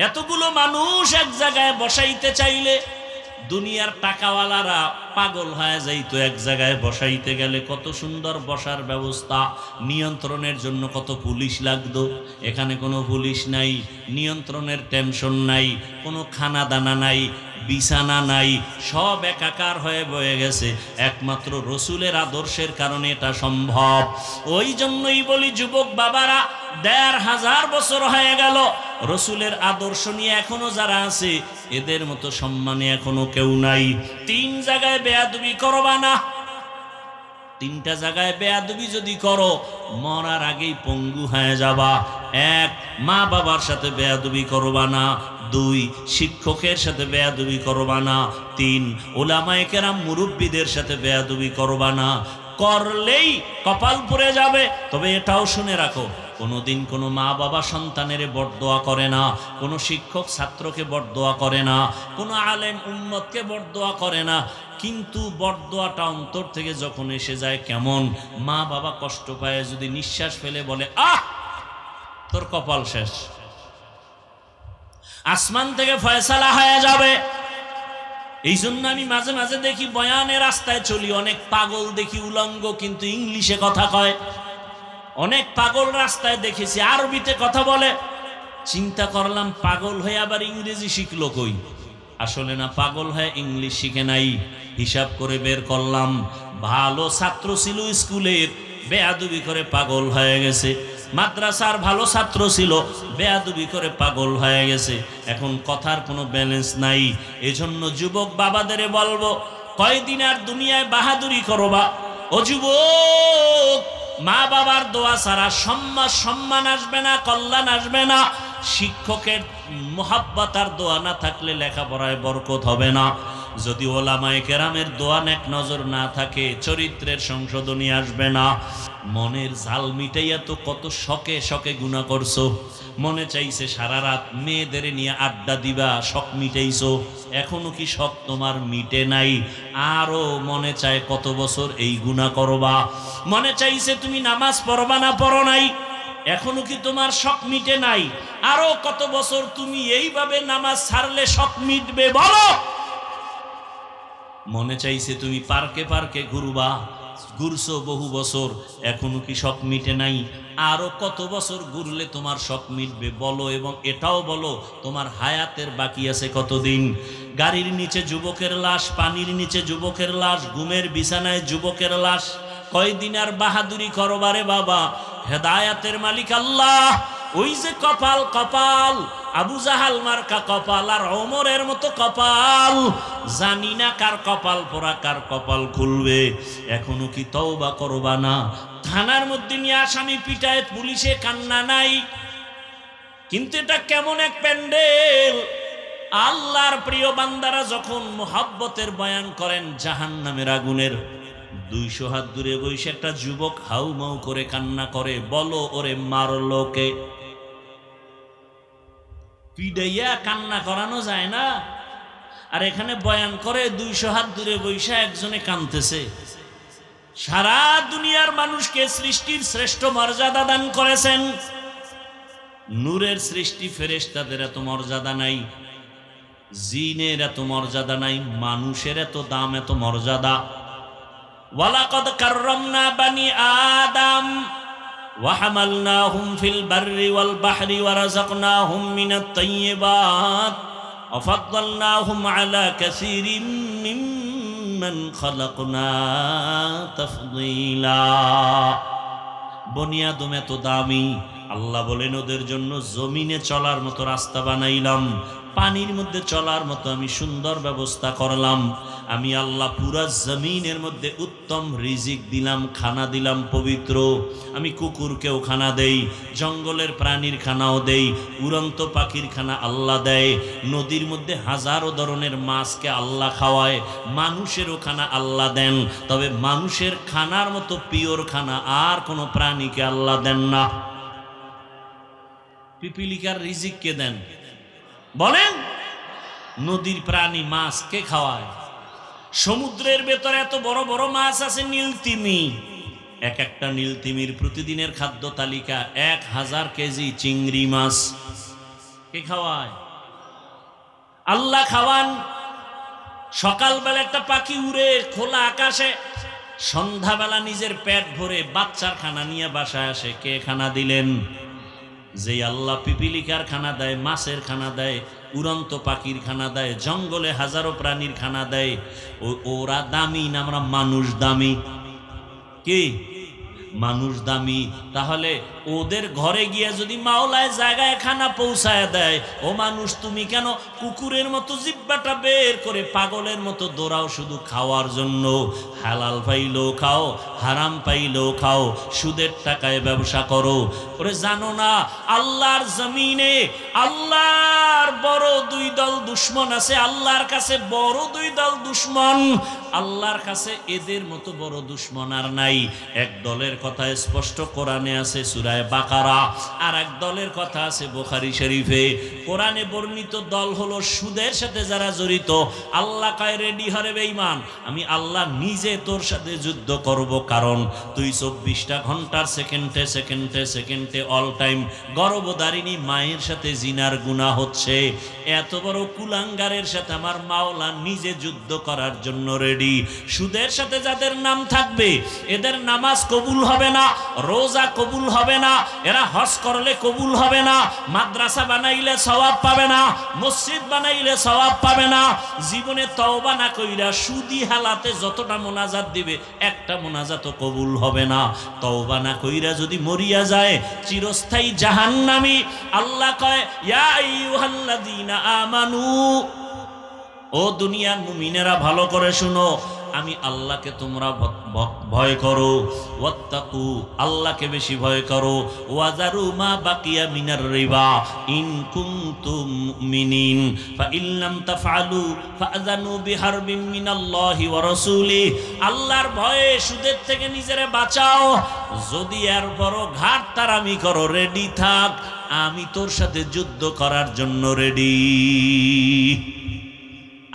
এতগুলো মানুষ এক জায়গায় বসাইতে চাইলে দুনিয়ার টাকাওয়ালারা পাগল হয়ে যাইতো। এক জায়গায় বসাইতে গেলে কত সুন্দর বসার ব্যবস্থা, নিয়ন্ত্রণের জন্য কত পুলিশ লাগতো। এখানে কোনো পুলিশ নাই, নিয়ন্ত্রণের টেনশন নাই, কোনো খানা দানা নাই, বিছানা নাই, সব একাকার হয়ে বয়ে গেছে। একমাত্র রসুলের আদর্শের কারণে এটা সম্ভব। ওই জন্যই বলি যুবক বাবারা, ১৫০০ বছর হয়ে গেল রসুলের আদর্শ নিয়ে এখনো যারা আছে এদের মতো সম্মানে এখনো কেউ নাই। ৩ জায়গায় বেয়াদবি করবা না। ৩টা জায়গায় বেয়াদবি যদি করো মরার আগেই পঙ্গু হয়ে যাবা। ১, মা বাবার সাথে বেয়াদবি করবা না। ২, শিক্ষকের সাথে বেয়াদবি করবা না। ৩, উলামায়ে কেরাম মুরব্বীদের সাথে বেয়াদবি করবা না। করলেই কপাল পুড়ে যাবে। তবে এটাও শুনে রাখো, কোনোদিন কোনো মা বাবা সন্তানের বরদোয়া করে না, কোনো শিক্ষক ছাত্রকে বরদোয়া করে না, কোনো আলেম উম্মতকে বরদোয়া করে না। কিন্তু বরদোয়াটা অন্তর থেকে যখন এসে যায়, কেমন মা বাবা কষ্ট পায় যদি নিঃশ্বাস ফেলে বলে, আহ তোর কপাল শেষ, আসমান থেকে ফয়সালা হয়ে যাবে। এই জন্য আমি মাঝে মাঝে দেখি বয়ানে রাস্তায় চলি, অনেক পাগল দেখি উলঙ্গ কিন্তু ইংলিশে কথা কয়। অনেক পাগল রাস্তায় দেখেছি আরবিতে কথা বলে। চিন্তা করলাম পাগল হয়ে আবার ইংরেজি শিখলো কই? আসলে না, পাগল হয়ে ইংলিশ শিখে নাই। হিসাব করে বের করলাম, ভালো ছাত্র ছিল স্কুলের, বেয়াদবি করে পাগল হয়ে গেছে। মাদ্রাসার ভালো ছাত্র ছিল, বেয়াদবি করে পাগল হয়ে গেছে। এখন কথার কোনো ব্যালেন্স নাই। এজন্য যুবক বাবাদের বলবো, কয়দিন আর দুনিয়ায় বাহাদুরি করবা? ও যুবক, মা বাবার দোয়া ছাড়া সম্মান আসবে না, কল্যাণ আসবে না। শিক্ষকের মোহাব্বত আর দোয়া না থাকলে লেখাপড়ায় বরকত হবে না। যদি ওলামায়ে কেরামের দোয়া নেক নজর না থাকে, চরিত্রের সংশোধনী আসবে না। মনের ঝাল মিটাইয়া তো কত শখে শখে গুনাহ করছো। মনে চাইছে সারা রাত মেয়েদের নিয়ে আড্ডা দিবা, শখ মিটাইছো। এখনো কি শখ তোমার মিটে নাই? আরো মনে চায় কত বছর এই গুনাহ করবা। মনে চাইছে তুমি নামাজ পড়বা না, পড়ো নাই। এখনো কি তোমার শখ মিটে নাই? আরো কত বছর তুমি এইভাবে নামাজ ছাড়লে শখ মিটবে বলো? মনে চাইছে তুমি পার্কে পার্কে ঘুরবা, ঘুরছো বহু বছর, এখনো কি শখ মিটে নাই? আরো কত বছর ঘুরলে তোমার শখ মিটবে বলো? এবং এটাও বলো তোমার হায়াতের বাকি আছে কতদিন। গাড়ির নিচে যুবকের লাশ, পানির নিচে যুবকের লাশ, ঘুমের বিছানায় যুবকের লাশ। কয়দিন আর বাহাদুরি করবারে বাবা? হেদায়াতের মালিক আল্লাহ। ওই যে কপাল, কপাল আবু জাহাল মার্কা কপাল আর ওমরের মতো কপাল, জানি না কার কপাল পোড়া, কার কপাল খুলবে। এখনো কি তওবা করবা না? থানার মধ্যে নিয়ে আসামি পিটায়, পুলিশে কান্না নাই। কিন্তু এটা কেমন এক প্যান্ডেল! আল্লাহর প্রিয় বান্দারা যখন মুহাব্বতের বয়ান করেন জাহান্নামের আগুনের, 200 হাত দূরে বসে একটা যুবক হাউমাউ করে কান্না করে, বলো ওরে মারলো কে? পিডাইয়া কান্না করানো যায় না? আর এখানে বয়ান করে 200 হাত দূরে বসে একজনে কাঁদতেছে। সারা দুনিয়ার মানুষকে সৃষ্টির শ্রেষ্ঠ মর্যাদা দান করেছেন। নূরের সৃষ্টি ফেরেশতাদের এত মর্যাদা নাই, জিনের এত মর্যাদা নাই, মানুষের এত দাম, এত মর্যাদা। ওয়ালাকাদ কাররামনা বানি আদম ওয়া হামালনাহুম ফিল বাররি ওয়াল বাহরি ওয়া রাযাকনাহুম মিনাত তাইয়্যিবাত ওয়া ফাদ্দালনাহুম আলা কাসীরিম মিম্মান খালাকনা তাফদীলা। বনি আদম এত দামি, আল্লাহ বলেন ওদের জন্য জমিনে চলার মতো রাস্তা বানাইলাম, পানির মধ্যে চলার মতো আমি সুন্দর ব্যবস্থা করলাম। আমি আল্লাহ পুরা জমিনের মধ্যে উত্তম রিজিক দিলাম, খানা দিলাম পবিত্র। আমি কুকুরকেও খানা দেই, জঙ্গলের প্রাণীর খানাও দেই, উড়ন্ত পাখির খানা আল্লাহ দেয়। নদীর মধ্যে হাজারো ধরনের মাছকে আল্লাহ খাওয়ায়, মানুষেরও খানা আল্লাহ দেন। তবে মানুষের খানার মতো পিওর খানা আর কোনো প্রাণীকে আল্লাহ দেন না। পিপিলিকার রিজিক কে দেন বলেন? নদীর প্রাণী মাছ কে খাওয়ায়? সমুদ্রের ভেতরে এত বড় বড় মাছ আছে, নীলতিমি। এক একটা নীলতিমির প্রতিদিনের খাদ্য তালিকা 1000 কেজি চিংড়ি মাছ। কে খাওয়ায়? আল্লাহ খাওয়ান। সকালবেলা একটা পাখি উড়ে খোলা আকাশে, সন্ধ্যাবেলা নিজের পেট ভরে বাচ্চার খানা নিয়ে বাসায় আসে। কে খানা দিলেন? যে আল্লাহ পিপিলিকার খানা দেয়, মাছের খানা দেয়, উড়ন্ত পাখির খানা দেয়, জঙ্গলে হাজারো প্রাণীর খানা দেয়। ওরা দামি না আমরা মানুষ দামি? কি মানুষ দামি? তাহলে ওদের ঘরে গিয়ে যদি মাওলায় জায়গায় খানা পৌঁছায় দেয়, ও মানুষ তুমি কেন কুকুরের মতো জিব্বাটা বের করে পাগলের মতো দৌড়াও শুধু খাওয়ার জন্য? হালাল পাইলেও খাও, হারাম পাইলেও খাও, সুদের টাকায় ব্যবসা করো। ওরে জানো না আল্লাহর জমিনে আল্লাহর বড় দুই দল দুশ্মন আছে। আল্লাহর কাছে বড় দুই দল দুশ্মন, আল্লাহর কাছে এদের মতো বড় দুশ্মন আর নাই। এক দলের কথা স্পষ্ট কোরআনে আছে সূরা বাকারা, আর এক দলের কথা আছে বুখারী শরীফে। কোরআনে বর্ণিত দল হলো সুদের সাথে যারা জড়িত। আল্লাহ কয় রেডি হরে বেঈমান, আমি আল্লাহ নিজে তোর সাথে যুদ্ধ করব, কারণ তুই 24টা ঘন্টার সেকেন্ডে সেকেন্ডে সেকেন্ডে অল টাইম গর্ভধারিণী মায়ের সাথে জিনার গুনাহ হচ্ছে। এত বড় কুলাঙ্গারের সাথে আমার মাওলা নিজে যুদ্ধ করার জন্য রেডি। সুদের সাথে যাদের নাম থাকবে এদের নামাজ কবুল হবে না, রোজা কবুল হবে না, এরা হজ করলে কবুল হবে না, মাদ্রাসা বানাইলে সওয়াব পাবে না, মসজিদ বানাইলে সওয়াব পাবে না। জীবনে তওবা না কইরা সুদি হালাতে যতটা মোনাজাত দিবে একটা মোনাজাতও কবুল হবে না। তওবা না কইরা যদি মরিয়া যায় চিরস্থায়ী জাহান্নামী। আল্লাহ কয় ইয়া আইয়ুহাল্লাযীনা আমানু, ও দুনিয়ার মুমিনেরা ভালো করে শুনো, আমি আল্লাহকে তোমরা ভয় করো, ওয়াত্তাকু আল্লাহকে বেশি ভয় করো, ওয়াজারু মা বাকিয়া মিনার রিবা ইন কুনতুম মুমিনিন ফাইন লাম তাফআলু ফাযানু বিহারবিন মিনাল্লাহি ওয়া রাসূলি। আল্লাহর ভয়ে সুদের থেকে নিজেরে বাঁচাও। যদি এর বড় ঘাট তারামি করো, রেডি থাক, আমি তোর সাথে যুদ্ধ করার জন্য রেডি।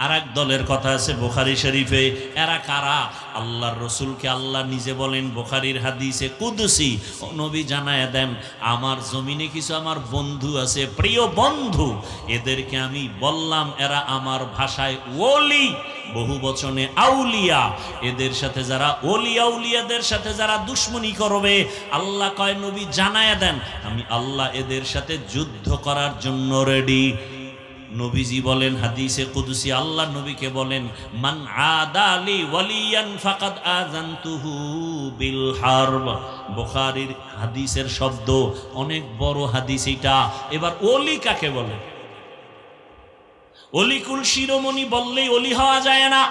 আর এক দলের কথা আছে বুখারী শরীফে। এরা কারা? আল্লাহর রসুলকে আল্লাহ নিজে বলেন বুখারীর হাদিসে কুদসি, নবী জানায় দেন আমার জমিনে কিছু আমার বন্ধু আছে, প্রিয় বন্ধু, এদেরকে আমি বললাম এরা আমার ভাষায় ওলি, বহু বচনে আউলিয়া। এদের সাথে যারা ওলি আউলিয়াদের সাথে যারা দুশ্মনী করবে, আল্লাহ কয় নবী জানায় দেন আমি আল্লাহ এদের সাথে যুদ্ধ করার জন্য রেডি। নবীজি বলেন হাদিসে কুদসি, আল্লাহ নবীকে বলেন মান আদালি ওয়ালিয়ান ফাকাদ আযানতুহু বিল হারব। বুখারীর হাদিসের শব্দ, অনেক বড় হাদিস এটা। এবার ওলি কাকে বলে? অলিকুল শিরোমণি বললেই অলি হওয়া যায় না।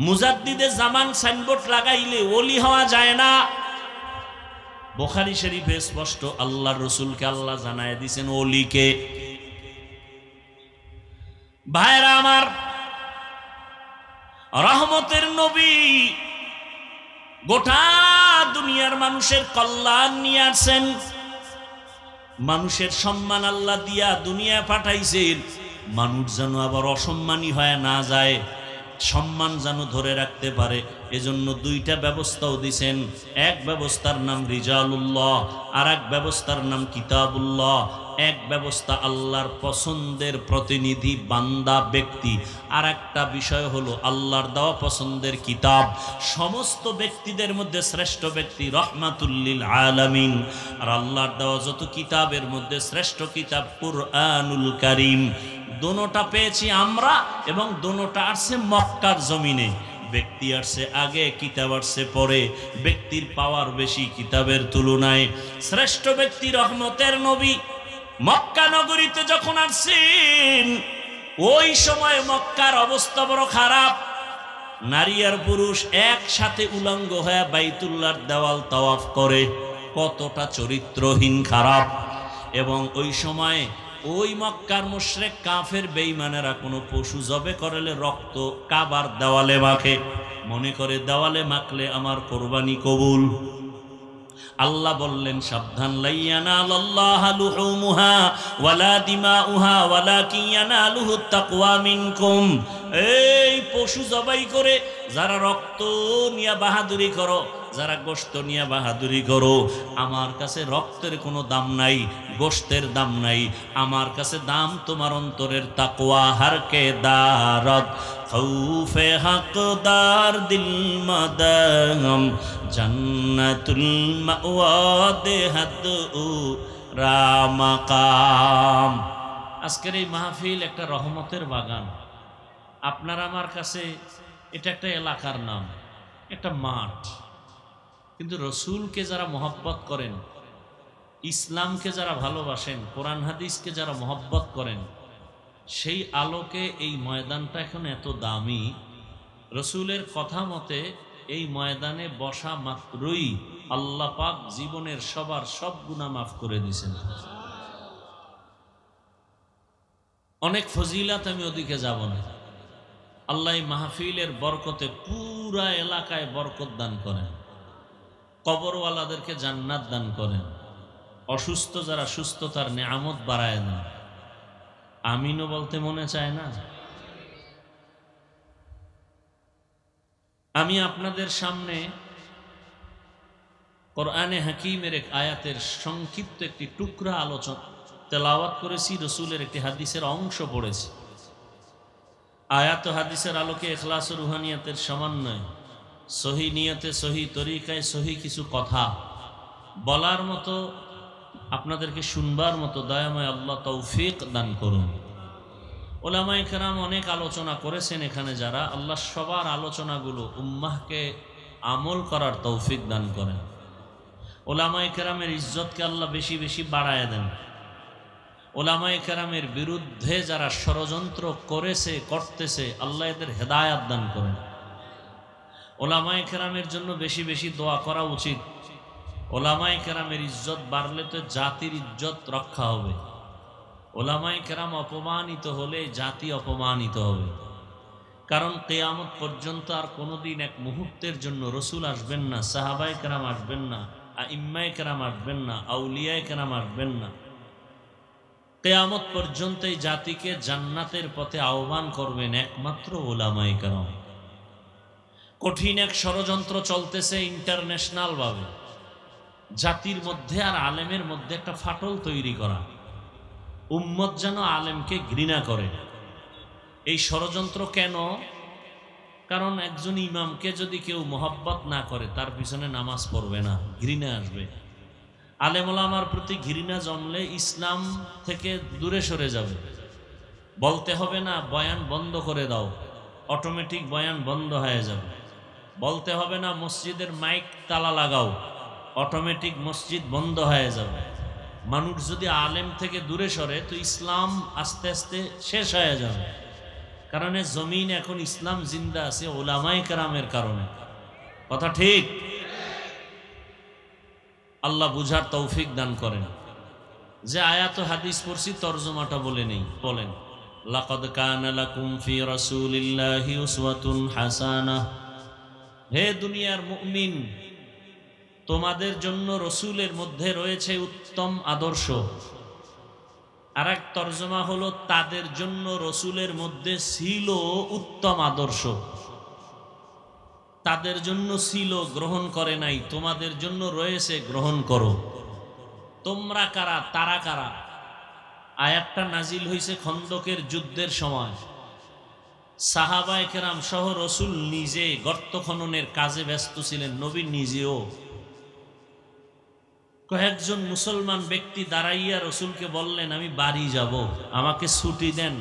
মুজাদ্দিদে জামান সাইনবোর্ড লাগাইলে অলি হওয়া যায় না। বুখারী শরীফে স্পষ্ট আল্লাহর রাসূলকে আল্লাহ জানায় দিয়েছেন ওলিকে। ভাইরা আমার, রহমতের নবী গোটা দুনিয়ার মানুষের কল্যাণ নিয়ে আসেন। মানুষের সম্মান আল্লাহ দিয়া দুনিয়া পাঠাইছেন, মানুষ যেন আবার অসম্মানী হয়ে না যায়, সম্মান যেন ধরে রাখতে পারে। এজন্য দুইটা ব্যবস্থাও দিছেন। এক ব্যবস্থার নাম রিজালুল্লাহ, আর এক ব্যবস্থার নাম কিতাবুল্লাহ। এক ব্যবস্থা আল্লাহর পছন্দের প্রতিনিধি বান্দা ব্যক্তি, আর একটা বিষয় হলো আল্লাহর দেওয়া পছন্দের কিতাব। সমস্ত ব্যক্তিদের মধ্যে শ্রেষ্ঠ ব্যক্তি রহমাতুল লিল আলামিন, আর আল্লাহর দেওয়া যত কিতাবের মধ্যে শ্রেষ্ঠ কিতাব কুরআনুল কারীম। দোনোটা পেয়েছি আমরা, এবং দোনোটা আসছে মক্কার জমিনে। ব্যক্তি আসছে আগে, কিতাব আসছে পরে। ব্যক্তির পাওয়ার বেশি কিতাবের তুলনায়। শ্রেষ্ঠ ব্যক্তি রহমতের নবী মক্কা নগরীতে যখন আসছেন, ওই সময় মক্কার অবস্থা বড় খারাপ। নারী আর পুরুষ একসাথে উলঙ্গ হয়ে বাইতুল্লাহর দেওয়াল তাওয়াফ করে, কতটা চরিত্রহীন খারাপ। এবং ওই সময় ওই মক্কার মুশরিক কাফের বেঈমানেরা কোনো পশু জবে করলে রক্ত কাবার দেওয়ালে মাখে, মনে করে দেওয়ালে মাখলে আমার কোরবানি কবুল। আল্লাহ বললেন সাবধান, লাইয়ানালাল্লাহু লুহুমুহা ওয়ালা দিমাউহা ওয়ালাকিন ইয়ানালুহুত তাকওয়া মিনকুম। এই পশু জবাই করে যারা রক্ত নিয়ে বাহাদুরি করো, যারা গোশত নিয়ে বাহাদুরি করো, আমার কাছে রক্তের কোনো দাম নাই, গোশতের দাম নাই, আমার কাছে দাম তোমার অন্তরের তাকওয়া। হারকে দারত খৌফে হকদার দিল মদম জান্নাতুল মাওয়া দেহাত রামাকাম। আজকের এই মাহফিল একটা রহমতের বাগান। আপনার আমার কাছে এটা একটা এলাকার নাম, একটা মাঠ, কিন্তু রসুলকে যারা মহব্বত করেন, ইসলামকে যারা ভালোবাসেন, কোরআন হাদিসকে যারা মহব্বত করেন, সেই আলোকে এই ময়দানটা এখন এত দামি। রসুলের কথা মতে এই ময়দানে বসা মাত্রই আল্লাহ পাক জীবনের সবার সব গুনাহ মাফ করে দিয়েছেন। অনেক ফজিলাত, আমি ওদিকে যাব না। আল্লাহ মাহফিলের বরকতে পুরা এলাকায় বরকত দান করেন, কবরওয়ালাদেরকে জান্নাত দান করেন, অসুস্থ যারা সুস্থতার নেয়ামত বাড়ায় দেন। আমিনও বলতে মনে চায় না? আমি আপনাদের সামনে কোরআনে হাকিমের এক আয়াতের সংক্ষিপ্ত একটি টুকরা আলোচনা তেলাওয়াত করেছি, রসুলের একটি হাদিসের অংশ পড়েছি। আয়াত ও হাদিসের আলোকে ইখলাস ও রুহানিয়াতের সমন্বয়, সহি নিয়তে, সহি তরিকায়, সহি কিছু কথা বলার মতো, আপনাদেরকে শুনবার মতো দয়াময় আল্লাহ তৌফিক দান করুন। ওলামায়ে কেরাম অনেক আলোচনা করেছেন এখানে যারা, আল্লাহ সবার আলোচনাগুলো উম্মাহকে আমল করার তৌফিক দান করেন। ওলামায়ে কেরামের ইজ্জতকে আল্লাহ বেশি বেশি বাড়ায় দেন। ওলামায়ে কেরামের বিরুদ্ধে যারা ষড়যন্ত্র করেছে, করতেছে, আল্লাহ এদের হেদায়াত দান করেন। ওলামায়ে কেরামের জন্য বেশি বেশি দোয়া করা উচিত। ওলামায়ে কেরামের ইজ্জত বাড়লে তো জাতির ইজ্জত রক্ষা হবে। ওলামায়ে কেরাম অপমানিত হলে জাতি অপমানিত হবে। কারণ কিয়ামত পর্যন্ত আর কোনোদিন এক মুহূর্তের জন্য রসুল আসবেন না, সাহাবায়ে কেরাম আসবেন না, আইম্মায়ে কেরাম আসবেন না, আউলিয়ায়ে কেরাম আসবেন না। কিয়ামত পর্যন্ত এই জাতিকে জান্নাতের পথে আহ্বান করবেন একমাত্র ওলামায়ে কেরাম। কঠিন এক ষড়যন্ত্র চলতেছে ইন্টারন্যাশনাল ভাবে, জাতির মধ্যে আর আলেমের মধ্যে একটা ফাটল তৈরি করা, উম্মত যেন আলেমকে ঘৃণা করে। এই ষড়যন্ত্র কেন? কারণ একজন ইমামকে যদি কেউ মহব্বত না করে, তার পিছনে নামাজ পড়বে না, ঘৃণা আসবে। আলেম ওলামার প্রতি ঘৃণা জমলে ইসলাম থেকে দূরে সরে যাবে। বলতে হবে না বয়ান বন্ধ করে দাও, অটোমেটিক বয়ান বন্ধ হয়ে যাবে। বলতে হবে না মসজিদের মাইক তালা লাগাও, অটোমেটিক মসজিদ বন্ধ হয়ে যাবে। মানুষ যদি আলেম থেকে দূরে সরে তো ইসলাম আস্তে আস্তে শেষ হয়ে যাবে। কারণ জমিন এখন ইসলাম জিন্দা আছে ওলামায়ে কেরামের কারণে। কথা ঠিক? আল্লাহ বুঝার তৌফিক দান করেন। যে আয়াত হাদিস পড়ছি তরজমাটা বলে নেই। বলেন, লাকাদ কানা লাকুম ফি রাসূলিল্লাহি উসওয়াতুন হাসানাহ। হে দুনিয়ার মুমিন, তোমাদের জন্য রসুলের মধ্যে রয়েছে উত্তম আদর্শ। আর এক তরজমা হলো, তাদের জন্য রসুলের মধ্যে ছিল উত্তম আদর্শ। তাদের জন্য ছিল, গ্রহণ করে নাই, তোমাদের জন্য রয়েছে, গ্রহণ করো। তোমরা কারা, তারা কারা? আয়াতটা নাজিল হয়েছে খন্দকের যুদ্ধের সময়। সাহাবায়ে কেরাম সহ রসুল নিজে গর্ত খননের কাজে ব্যস্ত ছিলেন, নবী নিজেও। কয়েকজন মুসলমান ব্যক্তি দাঁড়াইয়া রসুলকে বললেন, আমি বাড়ি যাব, আমাকে ছুটি দেন।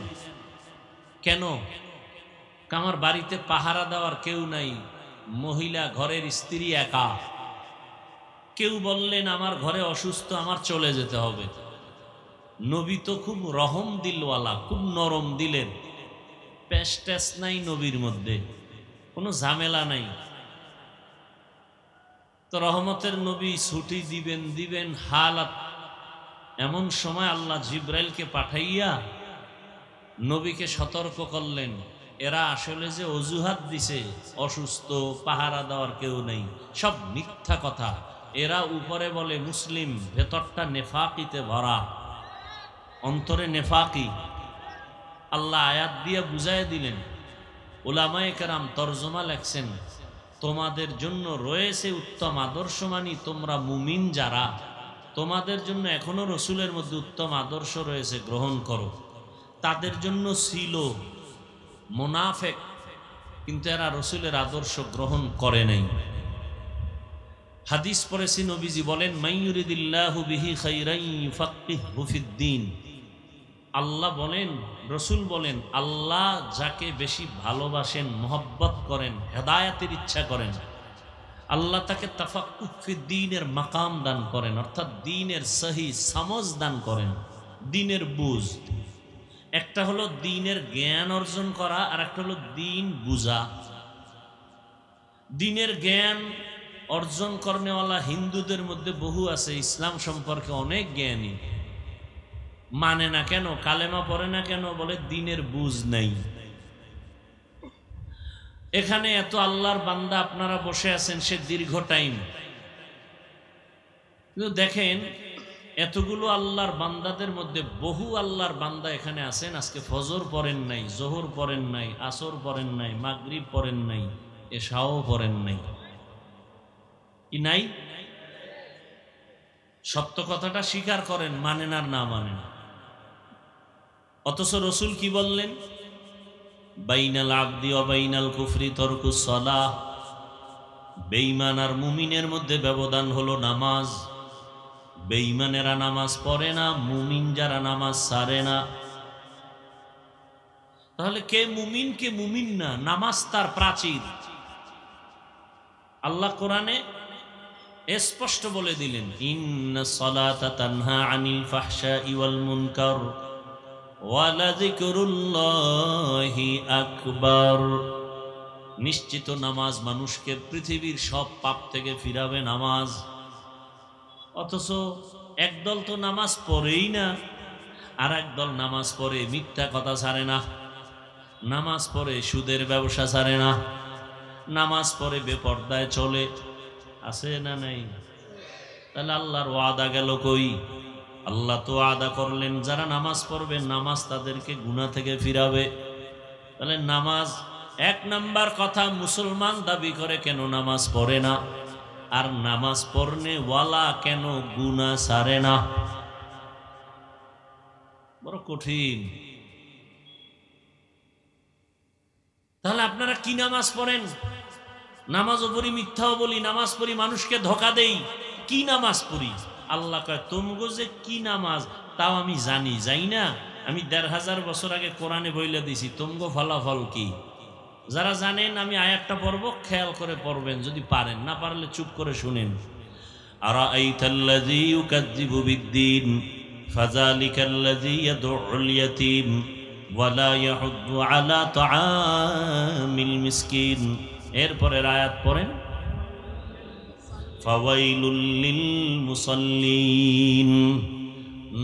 কেন? আমার বাড়িতে পাহারা দেওয়ার কেউ নাই, মহিলা, ঘরের স্ত্রী একা। কেউ বললেন, আমার ঘরে অসুস্থ, আমার চলে যেতে হবে। নবী তো খুব রহম দিলওয়ালা, খুব নরম দিলের, পেশ টেস নাই নবীর মধ্যে, কোনো ঝামেলা নাই। তো রহমতের নবী ছুটি দিবেন হালাত। এমন সময় আল্লাহ জিব্রাইলকে পাঠাইয়া নবীকে সতর্ক করলেন, এরা আসলে যে অজুহাত দিছে, অসুস্থ, পাহারা দেওয়ার কেউ নেই, সব মিথ্যা কথা। এরা উপরে বলে মুসলিম, ভেতরটা নেফাকিতে ভরা, অন্তরে নেফাকি। আল্লাহ আয়াত দিয়ে বুঝাই দিলেন। উলামায়ে কেরাম তরজমা লেখছেন, তোমাদের জন্য রয়েছে উত্তম আদর্শ, মানে তোমরা মুমিন যারা, তোমাদের জন্য এখনো রসুলের মধ্যে উত্তম আদর্শ রয়েছে, গ্রহণ করো। তাদের জন্য ছিল মুনাফিক, কিন্তু এরা রসুলের আদর্শ গ্রহণ করে নাই। হাদিস পড়েছি, নবীজি বলেন, মাইয়ুরিদিল্লাহু বিহি খাইরান ইউফাক্কিহু ফিদ্দীন। আল্লাহ বলেন, রসুল বলেন, আল্লাহ যাকে বেশি ভালোবাসেন, মহব্বত করেন, হেদায়েতের ইচ্ছা করেন, আল্লাহ তাকে তাফাক্কুহ ফিদ্দীনের মাকাম দান করেন, অর্থাৎ দ্বীনের সহি সমঝ দান করেন, দ্বীনের বুঝ। একটা হলো দ্বীনের জ্ঞান অর্জন করা, আর একটা হলো দ্বীন বুঝা। দ্বীনের জ্ঞান অর্জন করনেওয়ালা হিন্দুদের মধ্যে বহু আছে, ইসলাম সম্পর্কে অনেক জ্ঞানী, মানে না কেন, কালেমা পড়ে না কেন, বলে দ্বীনের বুঝ নেই। এখানে এত আল্লাহর বান্দা আপনারা বসে আছেন, সে দীর্ঘ টাইম, কিন্তু দেখেন এতগুলো আল্লাহর বান্দাদের মধ্যে বহু আল্লাহর বান্দা এখানে আছেন, আজকে ফজর পড়েন নাই, জোহর পড়েন নাই, আসর পড়েন নাই, মাগরিব পড়েন নাই, এশাও পড়েন নাই, কি নাই? সত্য কথাটা স্বীকার করেন, মানেন আর না মানেন। অথচ রসুল কি বললেন? বাইনাল আবদি ওয়া বাইনাল কুফরি তরকুস সালাহ। বেঈমান আর মুমিনের মধ্যে ব্যবধান হলো নামাজ। বেঈমানেরা নামাজ পড়ে না, মুমিন যারা নামাজ ছাড়ে না। তাহলে কে মুমিন কে মুমিন না? নামাজ তার প্রাচীর। আল্লাহ কোরআনে স্পষ্ট বলে দিলেন, ইন্নাস সালাতা তানহা আনিল ফাহশাই ওয়াল মুনকার ওয়া লাযিকরুল্লাহি আকবার। নিশ্চিত নামাজ মানুষকে পৃথিবীর সব পাপ থেকে ফিরাবে নামাজ। অথচ একদল তো নামাজ পড়েই না, আর একদল নামাজ পড়ে মিথ্যা কথা ছাড়ে না, নামাজ পড়ে সুদের ব্যবসা ছাড়ে না, নামাজ পড়ে বেপর্দায় চলে, আছে না নাই? তাহলে আল্লাহর ওয়াদা গেল কই? আল্লাহ তো ওয়াদা করলেন যারা নামাজ পড়বে নামাজ তাদেরকে গুনাহ থেকে ফিরাবে। তাহলে নামাজ এক নাম্বার কথা, মুসলমান দাবি করে কেন নামাজ পড়ে না, আর নামাজ পড়নে ওয়ালা কেন গুনাহ ছাড়ে না? বড় কঠিন। তাহলে আপনারা কি নামাজ পড়েন? নামাজও পড়ি, মিথ্যাও বলি, নামাজ পড়ি, মানুষকে ধোঁকা দেই। কি নামাজ পড়ি? আল্লাহ কয়, তোমগো যে কি নামাজ তাও আমি জানি, যাই না? আমি ১৫০০ বছর আগে কোরআনে বইলে দিছি, তোমগো ফলাফল কি? যারা জানেন আমি আয়াতটা পড়ব, খেয়াল করে পড়বেন, যদি পারেন, না পারলে চুপ করে শুনেন। আরাআইতাল্লাযী ইউকাযযিবু বিদ্দীন ফাযালিকাল্লাযী ইয়াদউল ইয়াতীম ওয়া লা ইয়াহুদ্দু আলা তাআমিল মিসকিন। এরপরের আয়াত পড়েন, ফাওয়াইলুল লিল মুসাল্লিন।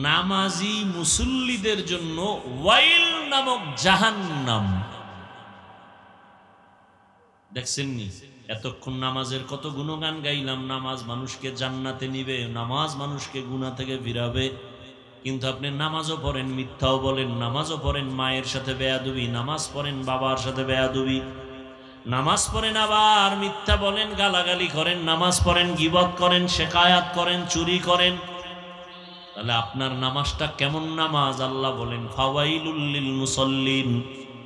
নামাজি মুসল্লিদের জন্য ওয়াইল নামক জাহান্নাম। দেখছেননি এতক্ষণ নামাজের কত গুণগান গাইলাম, নামাজ মানুষকে জান্নাতে নিবে, নামাজ মানুষকে গুনাহ থেকে ফিরাবে। কিন্তু আপনি নামাজও পড়েন, মিথ্যাও বলেন, নামাজও পড়েন মায়ের সাথে বেয়াদবি, নামাজ পড়েন বাবার সাথে বেয়াদবি, নামাজ পড়েন আবার মিথ্যা বলেন, গালাগালি করেন, নামাজ পড়েন গীবত করেন, শেকায়াত করেন, চুরি করেন। তাহলে আপনার নামাজটা কেমন নামাজ? আল্লাহ বলেন, ফাওয়াইলুল লিল মুসাল্লিন।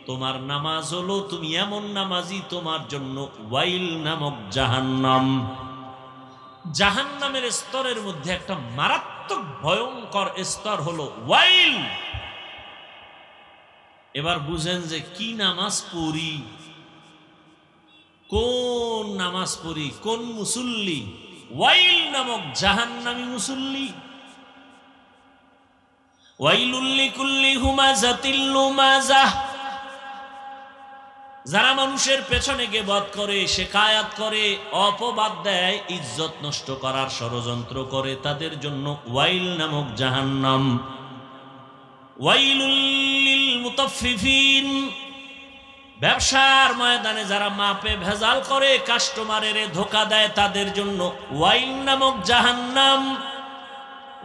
তোমার নামাজ হলো, তুমি এমন নামাজি, তোমার জন্য ওয়াইল নামক জাহান্নাম। জাহান্নামের স্তরের মধ্যে একটা মারাত্মক ভয়ঙ্কর স্তর হলো ওয়াইল। এবার বুঝেন যে কি নামাজ পড়ি, কোন নামাজ পড়ি, কোন মুসল্লি? ওয়াইল নামক জাহান্নামী মুসল্লি। ওয়াইলুল লিকুল্লি হুমাযাতিল লুমাযাহ। যারা মানুষের পেছনে গীবত করে, শিকায়াত করে, অপবাদ দেয়, ইজ্জত নষ্ট করার ষড়যন্ত্র করে, তাদের জন্য ওয়াইল নামক জাহান্নাম। ওয়াইলুল লিল মুতাফফিফিন। ব্যবসার ময়দানে যারা মাপে ভেজাল করে, কাস্টমারের ধোঁকা দেয়, তাদের জন্য ওয়াইল নামক জাহান্নাম।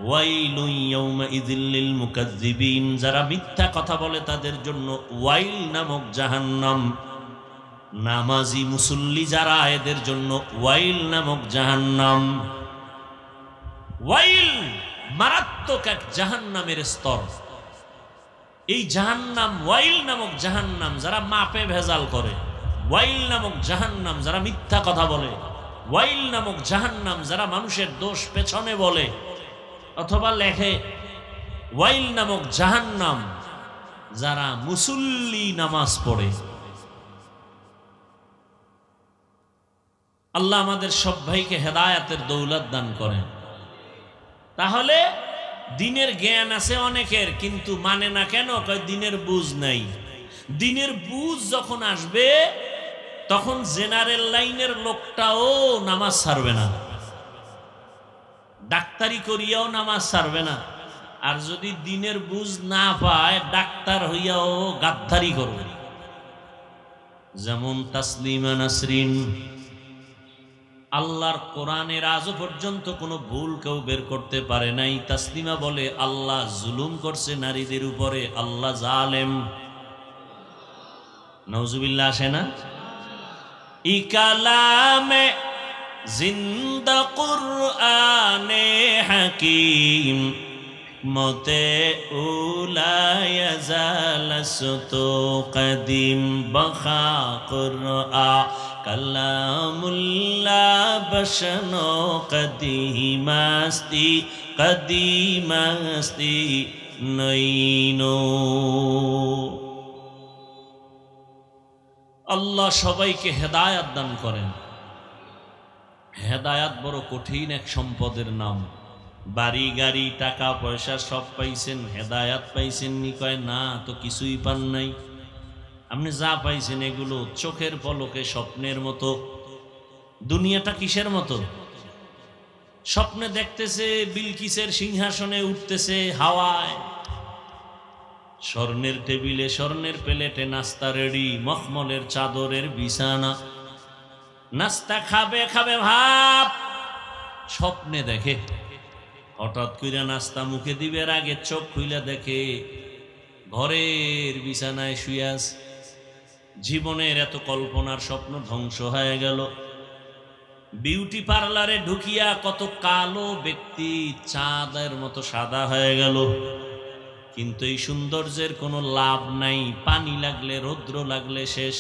ওয়াইলুন ইয়াউমাইযিল লিল মুকাজ্জিবিন। যারা মিথ্যা কথা বলে তাদের জন্য ওয়াইল নামক জাহান্নাম। নামাজি মুসল্লি যারা এদের জন্য ওয়াইল নামক জাহান্নাম। ওয়াইল মারাত্মক এক জাহান্নামের স্তর। এই জাহান্নাম, ওয়াইল নামক জাহান্নাম যারা মাপে ভেজাল করে, ওয়াইল নামক জাহান্নাম যারা মিথ্যা কথা বলে, ওয়াইল নামক জাহান্নাম যারা মানুষের দোষ পেছনে বলে অথবা লেখে, ওয়াইল নামক জাহান্নাম যারা মুসল্লি নামাজ পড়ে। আল্লাহ আমাদের সব ভাইকে হেদায়াতের দৌলত দান করেন। তাহলে দিনের জ্ঞান আছে অনেকের, কিন্তু মানে না কেন? কয় দিনের বুঝ নাই। দিনের বুঝ যখন আসবে তখন জেনারেল লাইনের লোকটাও নামাজ ছাড়বে না, ডাক্তারি করিয়াও নামাজ ছাড়বে না। আর যদি দিনের বুঝ না পায়, ডাক্তার হইয়াও গাদ্দারি করবে। যেমন তাসলিমা নাসরিন, আল্লাহর কোরআনের আজও পর্যন্ত কোনো ভুল কেউ বের করতে পারে নাই। তাসলিমা বলে আল্লাহ জুলুম করছে নারীদের উপরে, আল্লাহ জালেম। নাউজুবিল্লাহ আসে না? ই কালামে জিন্দা কুরআনে হাকিম মতে উলায়া জালাসতু কদিম বখা কুরআ কালামুল্লাহ বশনো কদিমাস্তি কদিমাস্তি নইনো। আল্লাহ সবাইকে হেদায়াত দান করেন। হেদায়াত বড় কঠিন এক সম্পদের নাম। বাড়ি গাড়ি টাকা পয়সা সব পাইছেন, হেদায়াত পাইছেন নি? কয় না, তো কিছুই পান নাই। আপনি যা পাইছেন এগুলো চোখের পলকে স্বপ্নের মতো। দুনিয়াটা কিসের মতো? স্বপ্নে দেখতেছে বিলকিসের সিংহাসনে উঠতেছে হাওয়ায়, স্বর্ণের টেবিলে স্বর্ণের প্লেটে নাস্তা রেডি, মখমলের চাদরের বিছানা, নাস্তা খাবে খাবে ভাব স্বপ্নে দেখে। হঠাৎ কইরা নাস্তা মুখে দিবের আগে চোখ খুইলা দেখে ঘরের বিছানায় শুয়ে আছে। জীবনের এত কল্পনার স্বপ্ন ধ্বংস হয়ে গেল। বিউটি পার্লারে ঢুকিয়া কত কালো ব্যক্তি চাঁদের মতো সাদা হয়ে গেল। কিন্তু এই সৌন্দর্যের কোনো লাভ নাই, পানি লাগলে রৌদ্র লাগলে শেষ।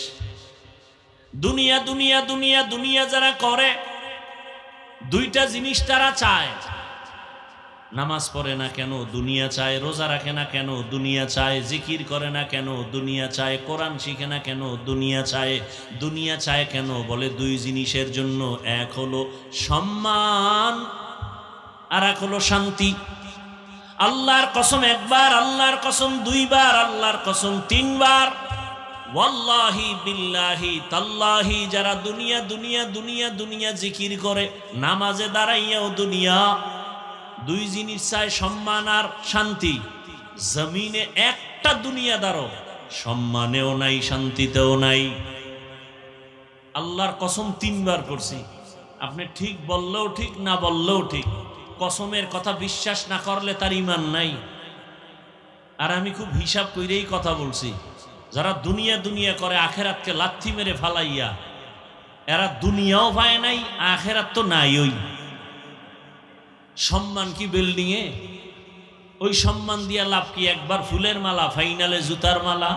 দুনিয়া দুনিয়া দুনিয়া দুনিয়া যারা করে, দুইটা জিনিস তারা চায়। নামাজ পড়ে না কেন? দুনিয়া চায়। রোজা রাখে না কেন? দুনিয়া চায়। জিকির করে না কেন? দুনিয়া চায়। কোরআন শিখে না কেন? দুনিয়া চায়। দুনিয়া চায় কেন? বলে দুই জিনিসের জন্য। এক হলো সম্মান, আর এক হলো শান্তি। আল্লাহর কসম একবার, আল্লাহর কসম দুইবার, আল্লাহর কসম তিনবার। ওয়াল্লাহি বিল্লাহি তাল্লাহি যারা দুনিয়া দুনিয়া দুনিয়া দুনিয়া জিকির করে, নামাজে দাঁড়াইয়াও দুনিয়া, দুই জিনিস চায়, সম্মান আর শান্তি। জমিনে একটা দুনিয়াদারও সম্মানেও নাই, শান্তিতেও নাই। আল্লাহর কসম তিনবার করছি। আপনি ঠিক বললেও ঠিক, না বললেও ঠিক। কসমের কথা বিশ্বাস না করলে তার ঈমান নাই। আর আমি খুব হিসাব কইরেই কথা বলছি। যারা দুনিয়া দুনিয়া করে আখেরাতকে লাথি মেরে ফালাইয়া, এরা দুনিয়াও পায় নাই, আখেরাত তো নাই। ওই সম্মান কি বিল্ডিং এ? ওই সম্মান দিয়া লাভ কি? একবার ফুলের মালা, ফাইনালে জুতার মালা।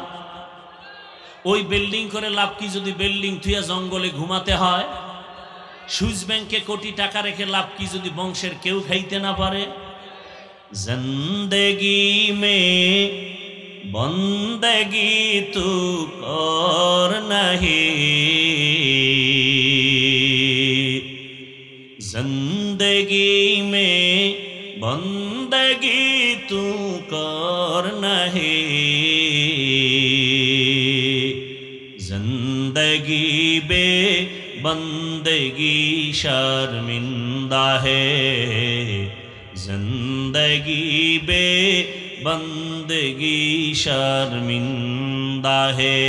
ওই বিল্ডিং করে লাভ কি যদি বিল্ডিং থুইয়া জঙ্গলে ঘুমাতে হয়? সুইস ব্যাংকে কোটি টাকা রেখে লাভ কি যদি বংশের কেউ খাইতে না পারে? জিন্দেগি মে বন্দেগি তু কর নাহি, जिंदगी में बंदगी तू कर नहीं, जिंदगी बे बंदगी शर्मिंदा है, जिंदगी बे बंदगी शर्मिंदा है।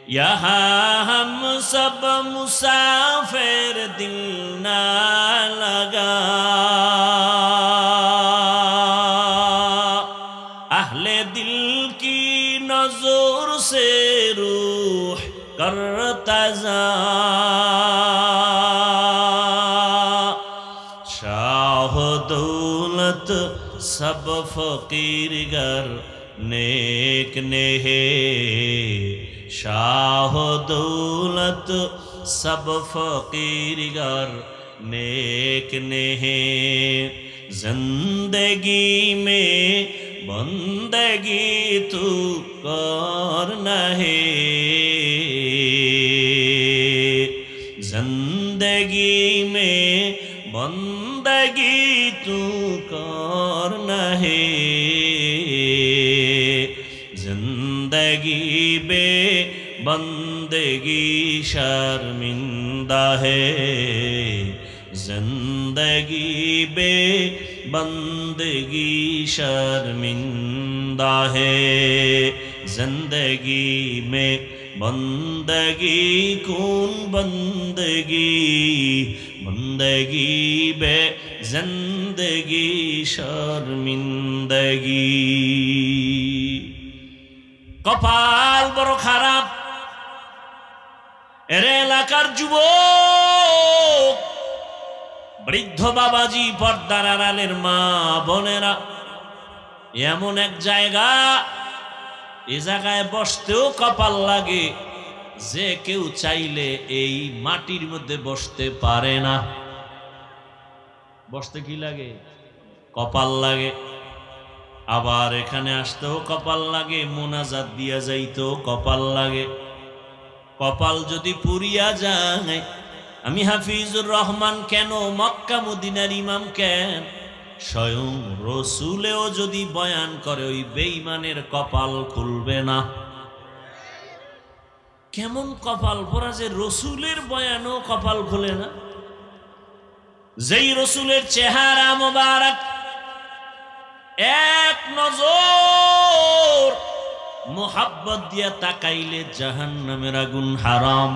यहाँ हम सब मुसाफिर दिल ना लगा, अहले दिल की नजर से रूह करता जा। शाह दौलत सब फकीर गर नेक नेहे, शाह दौलत सब फकीर गर नेक नेहे। जिंदगी में बंदगी तू कर नहे, जिंदगी में बंदगी तू कर नहे। जिंदगी बे बंदगी शर्मिंदा है, जिंदगी बे बंदगी शर्मिंदा है। जिंदगी में बंदगी कौन बंदगी, बंदगी बे जिंदगी शर्मिंदगी। कपाल बड़ो खाराप এর এলাকার যুবক, বৃদ্ধ বাবাজি, পর্দার আড়ালের মা বোনেরা, এমন এক জায়গা, এ জায়গায় বসতেও কপাল লাগে, যে কেউ চাইলে এই মাটির মধ্যে বসতে পারে না। বসতে কি লাগে? কপাল লাগে। আবার এখানে আসতেও কপাল লাগে, মোনাজাত দিয়া যাইতেও কপাল লাগে। কপাল যদি পুরিয়া যায়, আমি হাফিজুর রহমান কেন, মক্কা মদিনার ইমাম কেন, স্বয়ং রসুলেও যদি বয়ান করে, ওই বেঈমানের কপাল খুলবে না। কেমন কপাল পরা যে রসুলের বয়ানও কপাল খুলে না। যেই রসুলের চেহারা মোবারক এক নজর মোহাব্বত দিয়া তাকাইলে জাহান্নামের আগুন হারাম।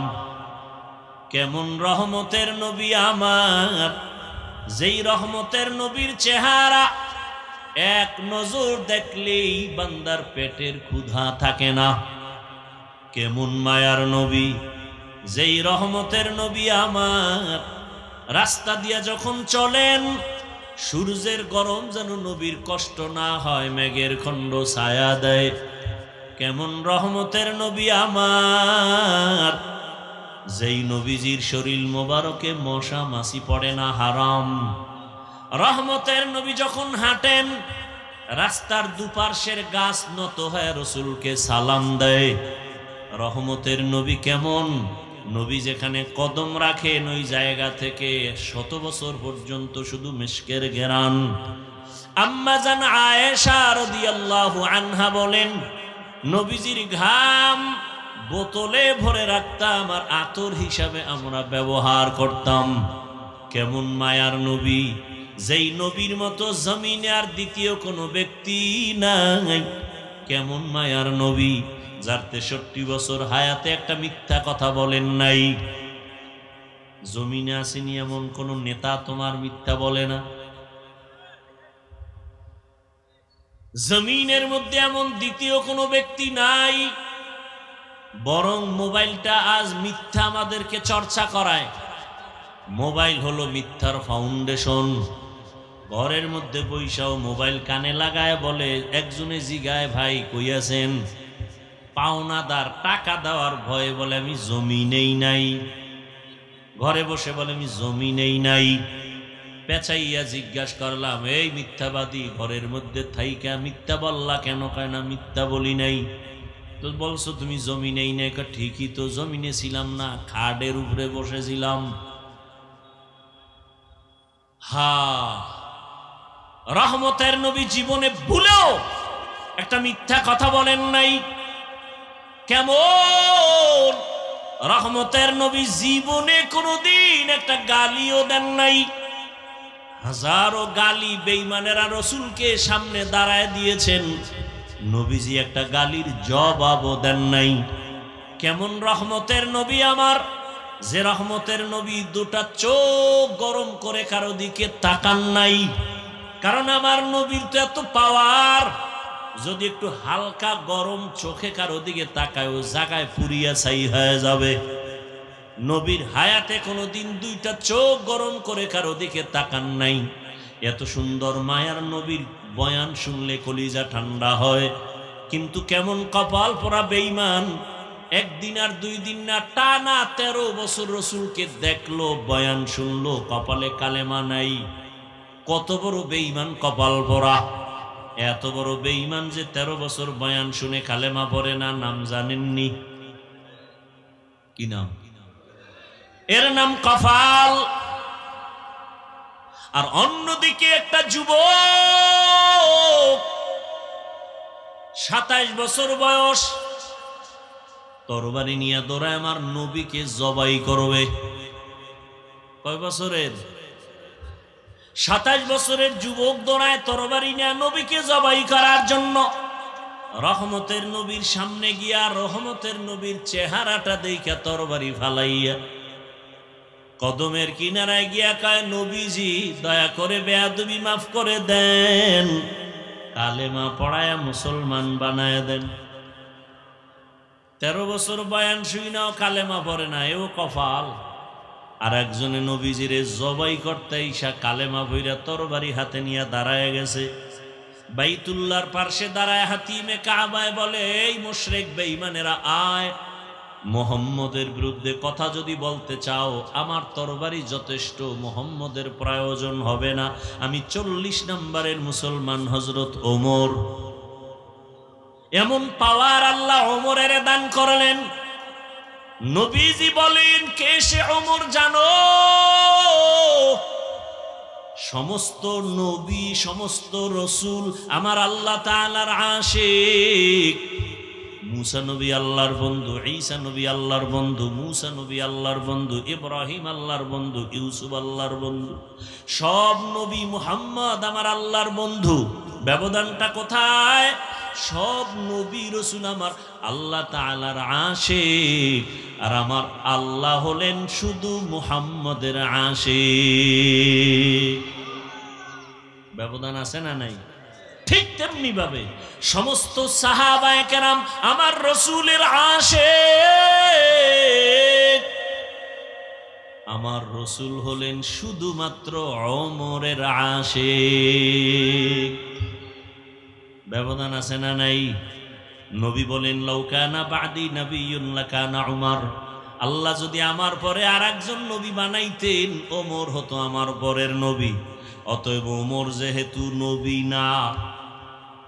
কেমন রহমতের নবী আমার, যেই রহমতের নবীর চেহারা এক নজর দেখলেই বান্দার পেটের ক্ষুধা থাকে না। কেমন মায়ার নবী, যেই রহমতের নবী আমার, রাস্তা দিয়া যখন চলেন সূর্যের গরম যেন নবীর কষ্ট না হয়, মেঘের খণ্ড ছায়া দেয়। কেমন রহমতের নবী আমার, যেই নবীজির শরীর মোবারকে মশা মাছি পড়ে না, হারাম। রহমতের নবী যখন হাঁটেন, রাস্তার দুপার্শ্বের গাছ নত হয়ে রসুলকে সালাম দেয়। রহমতের নবী কেমন, নবী যেখানে কদম রাখেন ওই জায়গা থেকে 100 বছর পর্যন্ত শুধু মিশকের ঘেরান। আম্মা জান আয়েশা রাদিয়াল্লাহু আনহা বলেন, নবীজির ঘাম বোতলে ভরে রাখতাম আর আতর হিসাবে আমরা ব্যবহার করতাম। কেমন মায়ার নবী, যেই নবীর মতো জমিনে আর দ্বিতীয় কোনো ব্যক্তি নাই। কেমন মায়ার নবী, যার 63 বছর হায়াতে একটা মিথ্যা কথা বলেন নাই। জমিনে আসেনি এমন কোন নেতা তোমার মিথ্যা বলে না। জমিনের মধ্যে এমন দ্বিতীয় কোনো ব্যক্তি নাই। বরং মোবাইলটা আজ মিথ্যা আমাদেরকে চর্চা করায়। মোবাইল হলো মিথ্যার ফাউন্ডেশন। ঘরের মধ্যে বৈশাও মোবাইল কানে লাগায় বলে, একজনে জিগায়, ভাই কই আছেন? পাওনাদার টাকা দেওয়ার ভয়ে বলে আমি জমিনেই নাই। ঘরে বসে বলে আমি জমিনেই নাই। পেঁচাইয়া জিজ্ঞাসা করলাম, এই মিথ্যাবাদী, ঘরের মধ্যে থাইকা মিথ্যা বললা কেন? কয় না, মিথ্যা বলি নাই। তো বলছো তুমি জমিনেই নাই। ঠিকই তো, জমিনে ছিলাম না, খাটের উপরে বসেছিলাম। হা, রহমতের নবী জীবনে ভুলেও একটা মিথ্যা কথা বলেন নাই। কেমন রহমতের নবী জীবনে কোনোদিন একটা গালিও দেন নাই। হাজারো গালি বেঈমানেরা রসুলকে সামনে দাঁড়ায় দিয়েছেন, নবীজি একটা গালির জবাবও দেন নাই। কেমন রহমতের নবী আমার, যে রহমতের নবী দুটা চোখ গরম করে কারো দিকে তাকান নাই। কারণ আমার নবীর তো এত পাওয়ার, যদি একটু হালকা গরম চোখে কারো দিকে তাকায় ও জায়গায় পুরিয়া ছাই হয়ে যাবে। নবীর হায়াতে কোনোদিন দুইটা চোখ গরম করে কারো দিকে তাকান নাই। এত সুন্দর মায়ার নবীর বয়ান শুনলে কলিজা ঠান্ডা হয়। কিন্তু কেমন কপাল পোড়া বেঈমান, একদিন আর 2 দিন না, টানা 13 বছর রসুলকে দেখলো, বয়ান শুনলো, কপালে কালেমা নাই। কত বড় বেঈমান কপাল পোড়া! এত বড় বেঈমান যে 13 বছর বয়ান শুনে কালেমা পড়ে না। নাম জানেননি? কি নাম? এর নাম কপাল। আর অন্যদিকে একটা যুবক 27 বছর বয়স, তরবারি নিয়ে দৌড়ায় আমার নবীকে জবাই করবে। কয় বছরের? 27 বছরের যুবক দৌড়ায় তরবারি নিয়ে নবীকে জবাই করার জন্য। রহমতের নবীর সামনে গিয়া রহমতের নবীর চেহারাটা দেখা তরবারি ফালাইয়া কদমের কিনারায় গিয়া কয়, নবীজি দয়া করে বেয়াদবি মাফ করে দেন, কালেমা পড়ায়া মুসলমান বানায় দেন। 13 বছর বয়ান শুইনাও কালেমা পড়ে না, এও কপাল। আর একজনে নবীজিরে জবাই করতে ইসা কালেমা ভইরা তরবারি হাতে নিয়ে দাঁড়ায় গেছে। বাইতুল্লাহর পার্শ্বে দাঁড়ায় হাতিমে কাবায় বলে, এই মুশরিক বেঈমানেরা আয়, মুহাম্মদের বিরুদ্ধে কথা যদি বলতে চাও আমার তরবারি যথেষ্ট, মুহাম্মদের প্রয়োজন হবে না। আমি 40 নম্বরের মুসলমান হযরত ওমর। এমন পাওয়ার আল্লাহ ওমরের দান করলেন। নবীজি বলেন, কে সে ওমর জানো? সমস্ত নবী সমস্ত রসুল আমার আল্লাহ তাআলার আশিক। মুসা নবী আল্লাহর বন্ধু, ঈসা নবী আল্লাহর বন্ধু, মুসা নবী আল্লাহর বন্ধু, ইব্রাহিম আল্লাহর বন্ধু, ইউসুফ আল্লাহর বন্ধু। সব নবী মুহাম্মদ আমার আল্লাহর বন্ধু। ব্যবধানটা কোথায়? সব নবী রসুল আমার আল্লাহ তাআলার আশিক, আর আমার আল্লাহ হলেন শুধু মুহাম্মদের আশিক। ব্যবধান আছে না নাই? ঠিক তেমনি ভাবে সমস্ত সাহাবায়ে কেরাম আমার রসুলের আশিক। আমার রসুল হলেন শুধুমাত্র ওমরের আশিক। ব্যবধান আছে না নাই? নবী বলেন, লাউ কানা বাদি নবিয়্যুন লাকানা উমর। আল্লাহ যদি আমার পরে আর একজন নবী বানাইতেন, ওমর হতো আমার পরের নবী। অতএব ওমর যেহেতু নবী না,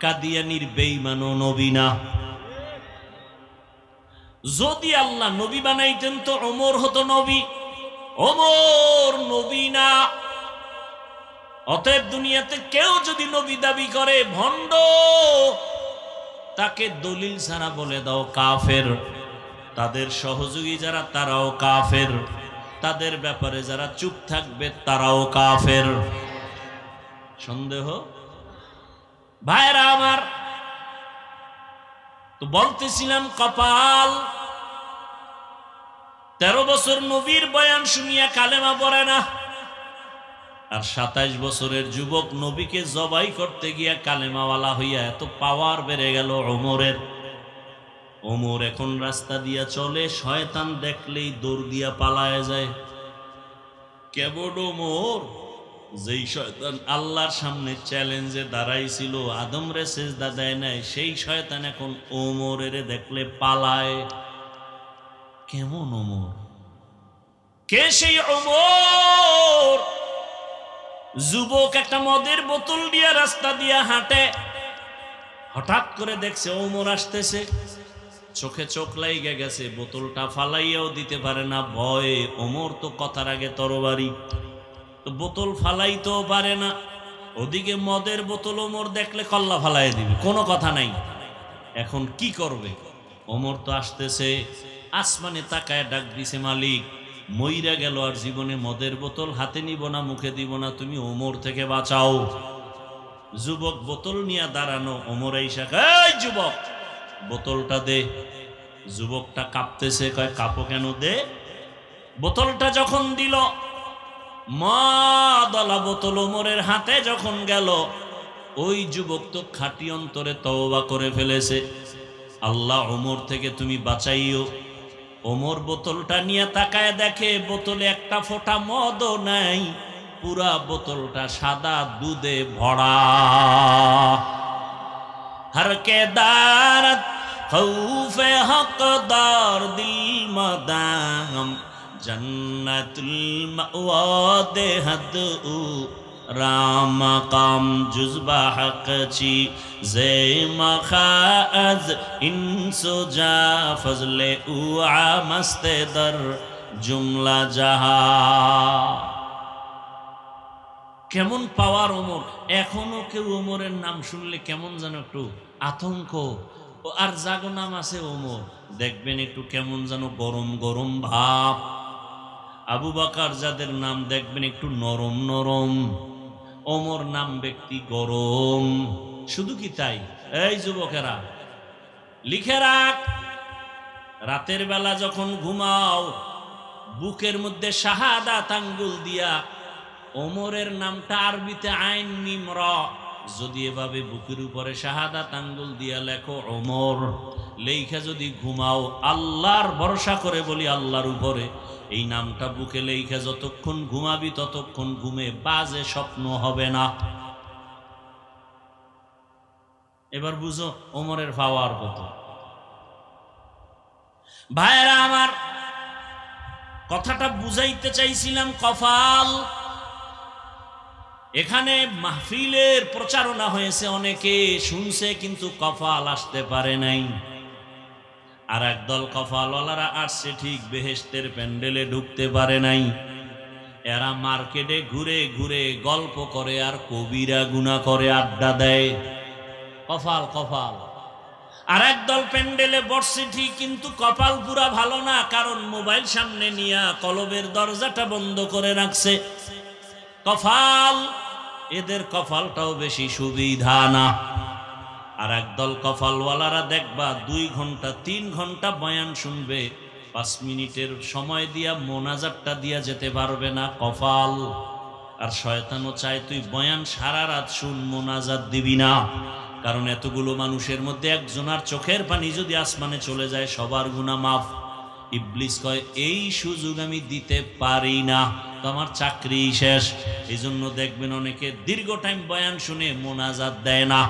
কাদিয়ানির বেঈমানও নবী না। যদি আল্লাহ নবী বানাইতেন তো ওমর হতো নবী। ওমর নবী না। অতএব দুনিয়াতে কেউ যদি নবী দাবি করে ভণ্ড, তাকে দলিল ছাড়া বলে দাও কাফের। তাদের সহযোগী যারা তারাও কাফের, তাদের ব্যাপারে যারা চুপ থাকবে তারাও কাফের। সন্দেহ? ভাইরা আমার, তো বলতেছিলাম কপাল। 13 বছর নবীর বয়ান শুনিয়া কালেমা পড়ে না, আর 27 বছরের যুবক নবীকে জবাই করতে গিয়া কালেমাওয়ালা হইয়া এত পাওয়ার বেড়ে গেল ওমরের। ওমর এখন রাস্তা দিয়া চলে, শয়তান দেখলেই দৌড় দিয়া পালায় যায়। কেবল ওমর, যেই শয়তান আল্লাহর সামনে চ্যালেঞ্জে দাঁড়াইছিল, আদম রে সেজদা দেয় নাই, সেই শয়তান এখন ওমরের দেখলে পালায়। কেমন ওমর? কে সেই ওমর? যুবক একটা মদের বোতল দিয়া রাস্তা দিয়া হাঁটে, হঠাৎ করে দেখছে ওমর আসতেছে, চোখে চোখ লাইগা গেছে, বোতলটা ফালাইয়াও দিতে পারে না ভয়ে। ওমর তো কথার আগে তরবারি, তো বোতল ফালাইতেও পারে না। ওদিকে মদের বোতল ওমর দেখলে কল্লা ফালাই দিবে, কোনো কথা নাই। এখন কি করবে? ওমর তো আসতেছে, আসমানে তাকায় ডাক দিছে, মালিক মইরা গেল আর জীবনে মদের বোতল হাতে নিব না, মুখে দিব না, তুমি ওমর থেকে বাঁচাও। যুবক বোতল নিয়ে দাঁড়ানো, ওমর আইসা, এই যুবক বোতলটা দে। যুবকটা কাঁপতেছে, কয় কাঁপো কেন? দে। বোতলটা যখন দিল, মদলা বোতল ওমরের হাতে যখন গেল, ওই যুবক তো খাঁটি অন্তরে তওবা করে ফেলেছে। আল্লাহ ওমর থেকে তুমি বাঁচাইও। ওমর বোতলটা নিয়ে তাকায় দেখে বোতলে একটা ফোঁটা মদও নাই, পুরা বোতলটা সাদা দুধে ভরা। हर के दारत खौफे हकदार दिल मदाम जन्नतुल मअवा दे हद राम काम जुज़बा हक़ची ज़े मखाज़ इंसो जा फज़ले उआ मस्ते दर जुमला जहा। কেমন পাওয়ার ওমর! এখনো কেউ ওমরের নাম শুনলে কেমন যেন একটু আতঙ্ক। আর জাগো নাম আছে ওমর, দেখবেন একটু কেমন যেন গরম গরম ভাব। আবু বকর যাদের নাম দেখবেন একটু নরম নরম, ওমর নাম ব্যক্তি গরম। শুধু কি তাই? এই যুবকেরা লিখে রাখ, রাতের বেলা যখন ঘুমাও বুকের মধ্যে শাহাদাত আঙ্গুল দিয়া ওমরের নামটা আরবিতে আইন মিম র, যদি এভাবে বুকের উপরে শাহাদাত আঙ্গুল দিয়া লেখো ওমর, লেখা যদি ঘুমাও, আল্লাহর ভরসা করে বলি আল্লাহর উপরে, এই নামটা বুকে লেখা যতক্ষণ ঘুমাবি ততক্ষণ ঘুমে বাজে স্বপ্ন হবে না। এবার বুঝো ওমরের পাওয়ার কত। ভাইরা আমার, কথাটা বুঝাইতে চাইছিলাম কপাল। এখানে মাহফিলের প্রচারণা হয়েছে, অনেকে শুনছে কিন্তু কপাল আসতে পারে নাই। আর একদল কপালওয়ালারা আসছে ঠিক, বেহেশতের প্যান্ডেলে ঢুকতে পারে নাই। এরা মার্কেটে ঘুরে ঘুরে গল্প করে আর কবিরা গুনাহ করে আড্ডা দেয়। কপাল কপাল। আর একদল প্যান্ডেলে বসছে ঠিক কিন্তু কপাল পুরা ভালো না, কারণ মোবাইল সামনে নিয়ে কলবের দরজাটা বন্ধ করে রাখছে। কপাল, এদের কপালটাও বেশি সুবিধা না। আর একদল কপালওয়ালারা দেখবা 2 ঘন্টা 3 ঘন্টা বয়ান শুনবে, 5 মিনিটের সময় দিয়া মোনাজাতটা দিয়া যেতে পারবে না। কপাল। আর শয়তানও চায় তুই বয়ান সারা রাত শুন, মোনাজাত দিবি না, কারণ এতগুলো মানুষের মধ্যে একজনের চোখের পানি যদি আসমানে চলে যায় সবার গুনাহ মাফ। ইবলিস কয় এই সুযোগ আমি দিতে পারি না, তো আমার চাকরি শেষ। এই জন্য দেখবেন অনেকে দীর্ঘ টাইম বয়ান শুনে মোনাজাত দেয় না।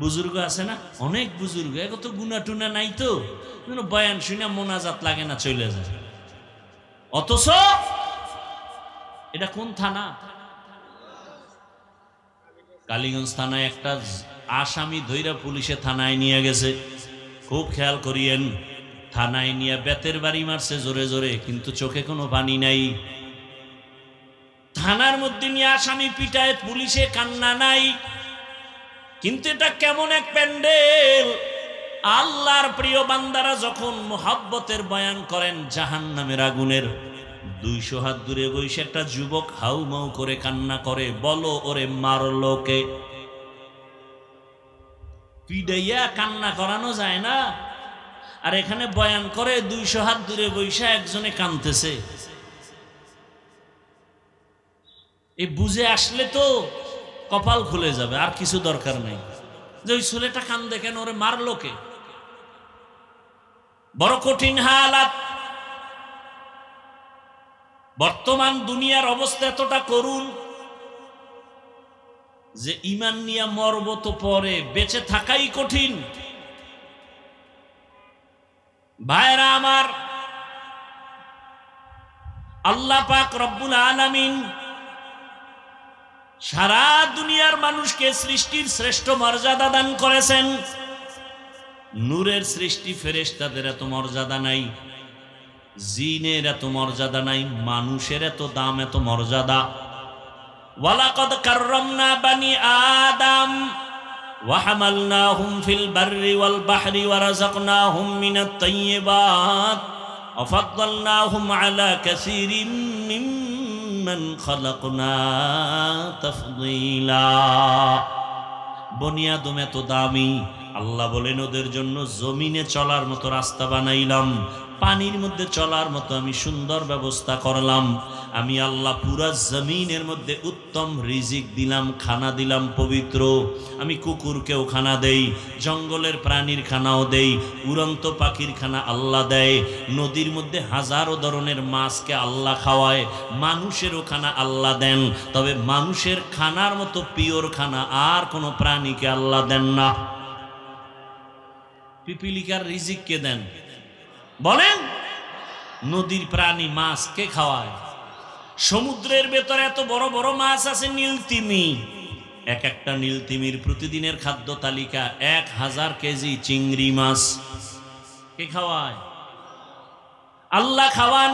বুজুর্গ আছে না, অনেক বুজুর্গ, এত গুনা টুনা নাই তো, বয়ান শুনে মোনাজাত লাগে না, চলে যায়। অথচ এটা কোন থানা? কালীগঞ্জ থানায় একটা আসামি ধইরা পুলিশে থানায় নিয়ে গেছে। খুব খেয়াল করিয়েন, থানায় নিয়ে বেতের বাড়ি মারছে জোরে জোরে, কিন্তু চোখে কোনো পানি নাই। থানার মধ্যে নিয়ে আসামি পিটায়, পুলিশে কান্না নাই। কিন্তু এটা কেমন এক প্যান্ডেল! আল্লাহর প্রিয় বান্দারা যখন মুহাব্বতের বয়ান করেন জাহান্নামের আগুনের, 200 হাত দূরে বসে একটা যুবক হাউমাউ করে কান্না করে, বলো ওরে মারলো কে? পিডাইয়া কান্না করানো যায় না। আর এখানে বয়ান করে 200 হাত দূরে বসে একজনে কাঁদতেছে। এই বুঝে আসলে তো কপাল খুলে যাবে, আর কিছু দরকার নেই যে ওই ছেলেটা কান্দে কেন, ওরে মারলো কে? বড় কঠিন হালাত। বর্তমান দুনিয়ার অবস্থা এতটা করুন যে ঈমান নিয়ে মরব তো পরে, বেঁচে থাকাই কঠিন। ভাইরা আমার, আল্লাহ পাক রব্বুল আলামিন সারা দুনিয়ার মানুষকে সৃষ্টির শ্রেষ্ঠ মর্যাদা দান করেছেন। নূরের সৃষ্টি ফেরেশতাদের এত মর্যাদা নাই, জিনের এত মর্যাদা নাই, মানুষের এত দাম, এত মর্যাদা। ওয়ালাকাদ কাররামনা বানি আদম ওয়া হামালনাহুম ফিল বাররি ওয়াল বাহরি ওয়া রাযাকনাহুম মিনাত তাইয়্যিবাত ওয়া ফাদ্দালনাহুম আলা কাসীরিম মিম্মান খালাকনা তাফদীলা। বনি আদম এত দামি, আল্লাহ বলেন ওদের জন্য জমিনে চলার মতো রাস্তা বানাইলাম, পানির মধ্যে চলার মতো আমি সুন্দর ব্যবস্থা করলাম। আমি আল্লাহ পুরা জমিনের মধ্যে উত্তম রিজিক দিলাম, খানা দিলাম পবিত্র। আমি কুকুরকেও খানা দেই, জঙ্গলের প্রাণীর খানাও দেই, উড়ন্ত পাখির খানা আল্লাহ দেয়। নদীর মধ্যে হাজারো ধরনের মাছকে আল্লাহ খাওয়ায়, মানুষেরও খানা আল্লাহ দেন। তবে মানুষের খানার মতো পিওর খানা আর কোনো প্রাণীকে আল্লাহ দেন না। পিপিলিকার রিজিক কে দেন বলেন? নদীর প্রাণী মাছ কে খাওয়ায়? সমুদ্রের ভেতরে এত বড় বড় মাছ আছে, নীলতিমি। এক একটা নীলতিমির প্রতিদিনের খাদ্য তালিকা 1000 কেজি চিংড়ি মাছ। কে খাওয়ায়? আল্লাহ খাওয়ান।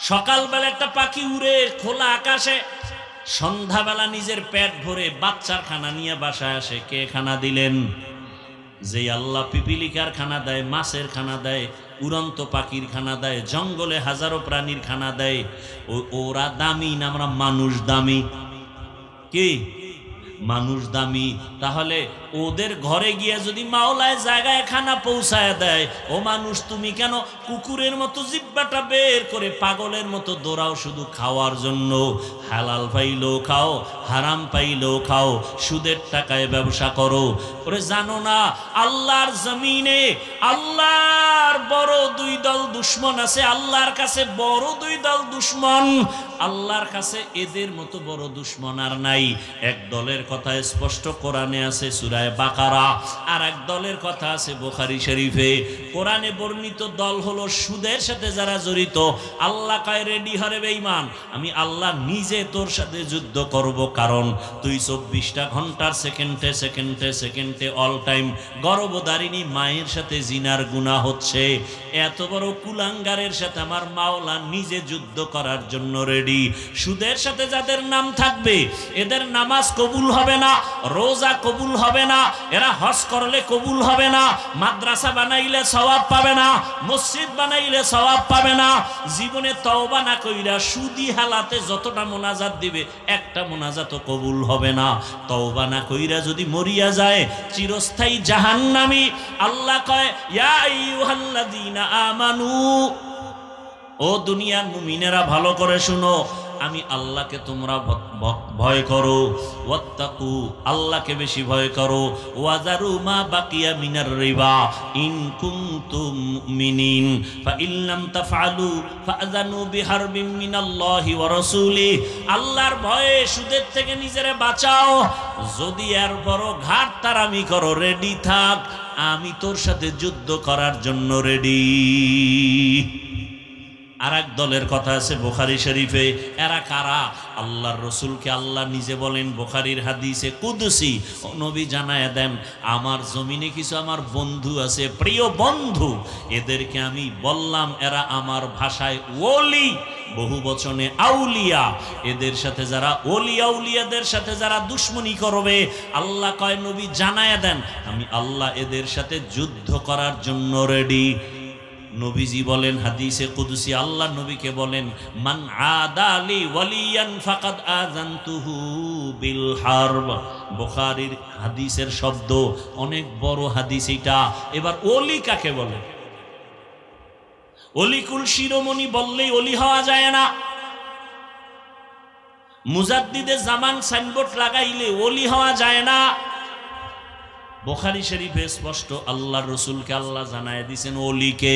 সকালবেলা একটা পাখি উড়ে খোলা আকাশে, সন্ধ্যাবেলা নিজের পেট ভরে বাচ্চার খানা নিয়ে বাসায় আসে। কে খানা দিলেন? যে আল্লাহ পিপিলিকার খানা দেয়, মাছের খানা দেয়, উড়ন্ত পাখির খানা দেয়, জঙ্গলে হাজারো প্রাণীর খানা দেয়। ওরা দামি না আমরা মানুষ দামি? কি মানুষ দামি? তাহলে ওদের ঘরে গিয়ে যদি মাওলায় জায়গায় খানা পৌঁছায় দেয়, ও মানুষ তুমি কেন কুকুরের মতো জিব্বাটা বের করে পাগলের মতো দৌড়াও শুধু খাওয়ার জন্য? হালাল পাইলেও খাও, হারাম পাইলেও খাও, সুদের টাকায় ব্যবসা করো। ওরে জানো না আল্লাহর জমিনে আল্লাহর বড় 2 দল দুশ্মন আছে। আল্লাহর কাছে বড় 2 দল দুশ্মন, আল্লাহর কাছে এদের মতো বড় দুশ্মন আর নাই। এক দলের কথা স্পষ্ট কোরআনে আছে সূরা বাকারা, আর এক দলের কথা আছে বুখারী শরীফে। কোরআনে বর্ণিত দল হলো সুদের সাথে যারা জড়িত। আল্লাহ কয় রেডি হরে বেঈমান, আমি আল্লাহ নিজে তোর সাথে যুদ্ধ করব, কারণ তুই 24টা ঘন্টার সেকেন্ডে সেকেন্ডে সেকেন্ডে অল টাইম গর্ভধারিণী মায়ের সাথে জিনার গুনাহ হচ্ছে। এত বড় কুলাঙ্গারের সাথে আমার মাওলা নিজে যুদ্ধ করার জন্য রেডি। সুদের সাথে যাদের নাম থাকবে এদের নামাজ কবুল হবে না, রোজা কবুল হবে না, এরা হজ করলে কবুল হবে না, মাদ্রাসা বানাইলে সওয়াব পাবে না, মসজিদ বানাইলে সওয়াব পাবে না। জীবনে তওবা না কইরা সুদি হালাতে যতটা মোনাজাত দিবে একটা মোনাজাতও কবুল হবে না। তওবা না কইরা যদি মরিয়া যায় চিরস্থায়ী জাহান্নামী। আল্লাহ কয় ইয়া আইয়ুহাল্লাযীনা আমানু, ও দুনিয়ার মুমিনেরা ভালো করে শুনো, আমি আল্লাহকে তোমরা ভয় করো। ওয়াত্তাকু, আল্লাহকে বেশি ভয় করো। ওয়াজারু মা বাকিয়া মিনার রিবা ইন কুনতুম মুমিনিন ফাইন লাম তাফআলু ফাযানু বিহারবিন মিনাল্লাহি ওয়া রাসূলিহি। আল্লাহর ভয়ে সুদের থেকে নিজেরে বাঁচাও। যদি এর বড় ঘাটতারামি করো, রেডি থাক, আমি তোর সাথে যুদ্ধ করার জন্য রেডি। আর এক দলের কথা আছে বুখারী শরীফে। এরা কারা? আল্লাহর রসুলকে আল্লাহ নিজে বলেন বুখারীর হাদিসে কুদসি, নবী জানায় দেন, আমার জমিনে কিছু আমার বন্ধু আছে, প্রিয় বন্ধু, এদেরকে আমি বললাম এরা আমার ভাষায় ওলি, বহু বচনে আউলিয়া। এদের সাথে যারা ওলি আউলিয়াদের সাথে যারা দুশ্মনী করবে, আল্লাহ কয় নবী জানায় দেন আমি আল্লাহ এদের সাথে যুদ্ধ করার জন্য রেডি। নবীজি বলেন হাদিসে কুদসি, আল্লাহ নবীকে বলেন মান আদালি ওয়ালিয়ান ফাকাদ আযানতুহু বিল হারব। বুখারীর হাদিসের শব্দ, অনেক বড় হাদিস এটা। এবার ওলি কাকে বলে? অলিকুল শিরোমণি বললেই অলি হওয়া যায় না। মুজাদ্দিদে জামান সাইনবোর্ড লাগাইলে অলি হওয়া যায় না। বুখারী শরীফে স্পষ্ট আল্লাহর রাসূলকে আল্লাহ জানায় দিয়েছেন ওলিকে।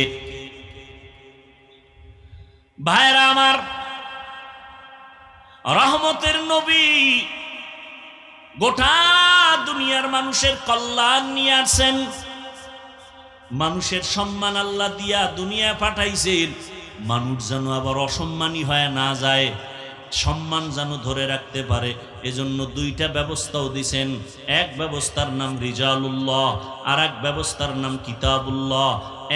ভাইরা আমার, রহমতের নবী গোটা দুনিয়ার মানুষের কল্যাণ নিয়ে আসেন। মানুষের সম্মান আল্লাহ দিয়া দুনিয়া পাঠাইছেন, মানুষ যেন আবার অসম্মানী হয়ে না যায়, সম্মান যেন ধরে রাখতে পারে। এজন্য 2টা ব্যবস্থাও দিয়েছেন। এক ব্যবস্থার নাম রিজালুল্লাহ, আর এক ব্যবস্থার নাম কিতাবুল্লাহ।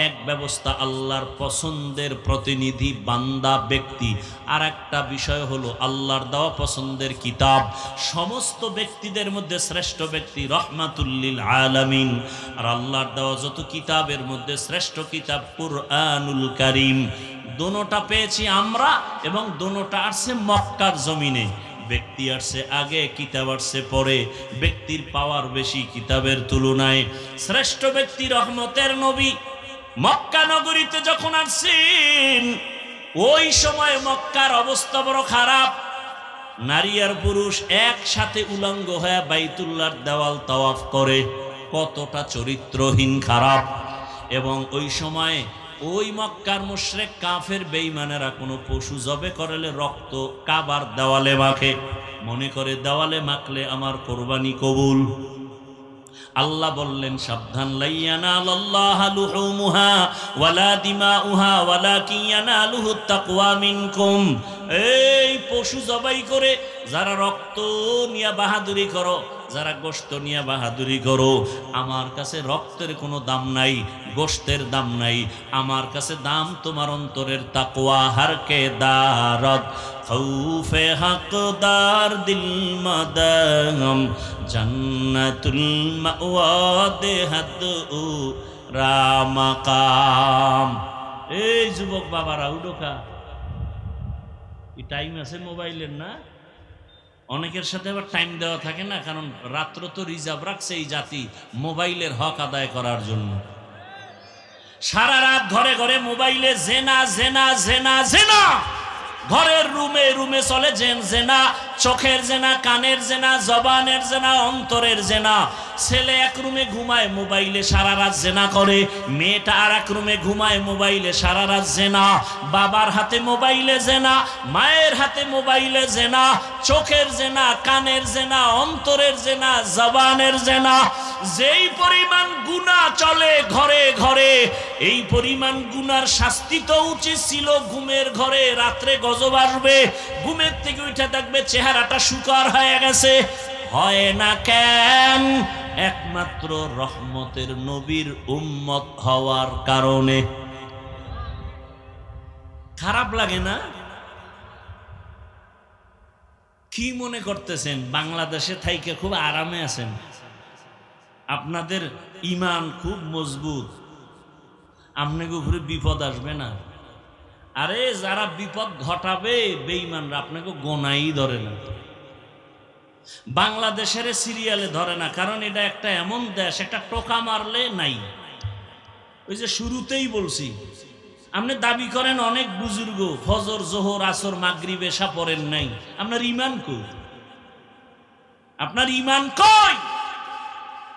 এক ব্যবস্থা আল্লাহর পছন্দের প্রতিনিধি বান্দা ব্যক্তি, আর একটা বিষয় হলো আল্লাহর দেওয়া পছন্দের কিতাব। সমস্ত ব্যক্তিদের মধ্যে শ্রেষ্ঠ ব্যক্তি রহমাতুল লিল আলামিন। আর আল্লাহর দেওয়া যত কিতাবের মধ্যে শ্রেষ্ঠ কিতাব কুরআনুল কারীম। দোনোটা পেয়েছি আমরা, এবং দোনোটা আসছে মক্কার জমিনে। ব্যক্তি আসছে আগে, কিতাব আসছে পরে। ব্যক্তির পাওয়ার বেশি কিতাবের তুলনায়। শ্রেষ্ঠ ব্যক্তি রহমতের নবী মক্কা নগরীতে যখন আসছেন ওই সময় মক্কার অবস্থা বড় খারাপ। নারী আর পুরুষ একসাথে উলঙ্গ হয়ে বাইতুল্লাহর দেওয়াল তাওয়াফ করে, কতটা চরিত্রহীন খারাপ। এবং ওই সময় ওই মক্কার মুশরিক কাফের বেঈমানেরা কোনো পশু জবে করলে রক্ত কাবার দেওয়ালে মাখে, মনে করে দেওয়ালে মাখলে আমার কোরবানি কবুল। আল্লাহ বললেন সাবধান, লাইয়ানালাল্লাহু লুহুমুহা ওয়ালা দিমাউহা ওয়ালাকিন ইয়ানালুহুত তাকওয়া মিনকুম। এই পশু জবাই করে যারা রক্ত নিয়ে বাহাদুরি করো, যারা গোশত নিয়ে বাহাদুরি করো, আমার কাছে রক্তের কোনো দাম নাই, গোশতের দাম নাই, আমার কাছে দাম তোমার অন্তরের তাকওয়া। হারকে দারদ খৌফে হকদার দিল মাদাম জান্নাতুল মাওয়া দেহাদ রামাকাম। এই যুবক বাবারা উডোকা, এই টাইম আছে মোবাইলের না? অনেকের সাথে আবার টাইম দেওয়া থাকে না, কারণ রাত্র তো রিজার্ভ রাখছে এই জাতি মোবাইলের হক আদায় করার জন্য। সারা রাত ঘরে ঘরে মোবাইলে জেনা জেনা জেনা জেনা, ঘরের রুমে রুমে চলে জেনা, চোখের জেনা, কানের জেনা, জবানের জেনা, অন্তরের জেনা। ছেলে এক রুমে ঘুমায় মোবাইলে সারা রাত জেনা করে, মেয়েটা আর এক রুমে ঘুমায় মোবাইলে সারা রাত জেনা। বাবার হাতে মোবাইলে জেনা, মায়ের হাতে মোবাইলে জেনা, চোখের জেনা, কানের জেনা, অন্তরের জেনা, জবানের জেনা। যেই পরিমাণ গুনাহ চলে ঘরে ঘরে, এই পরিমাণ গুনার শাস্তি তো উচিত ছিল ঘুমের ঘরে। রাত্রে গজব আসবে, ঘুমের থেকে উঠে দেখবে চেহারাটা শুকার হয়ে গেছে। হয় না কেন? একমাত্র রহমতের নবীর উম্মত হওয়ার কারণে। খারাপ লাগে না? কি মনে করতেছেন বাংলাদেশে থাইকে খুব আরামে আছেন? আপনাদের ঈমান খুব মজবুত, আপনাকে উপরে বিপদ আসবে না। আরে যারা বিপদ ঘটাবে বেঈমানরা আপনাকে গোনাই ধরে না, বাংলাদেশের সিরিয়ালে ধরে না। কারণ এটা একটা এমন দেশ, একটা টোকা মারলে নাই। ওই যে শুরুতেই বলছি, আপনি দাবি করেন অনেক বুজুর্গ ফজর জোহর আসর মাগরিব এশা পড়েন নাই, আপনার ঈমান কই? আপনার ঈমান কই?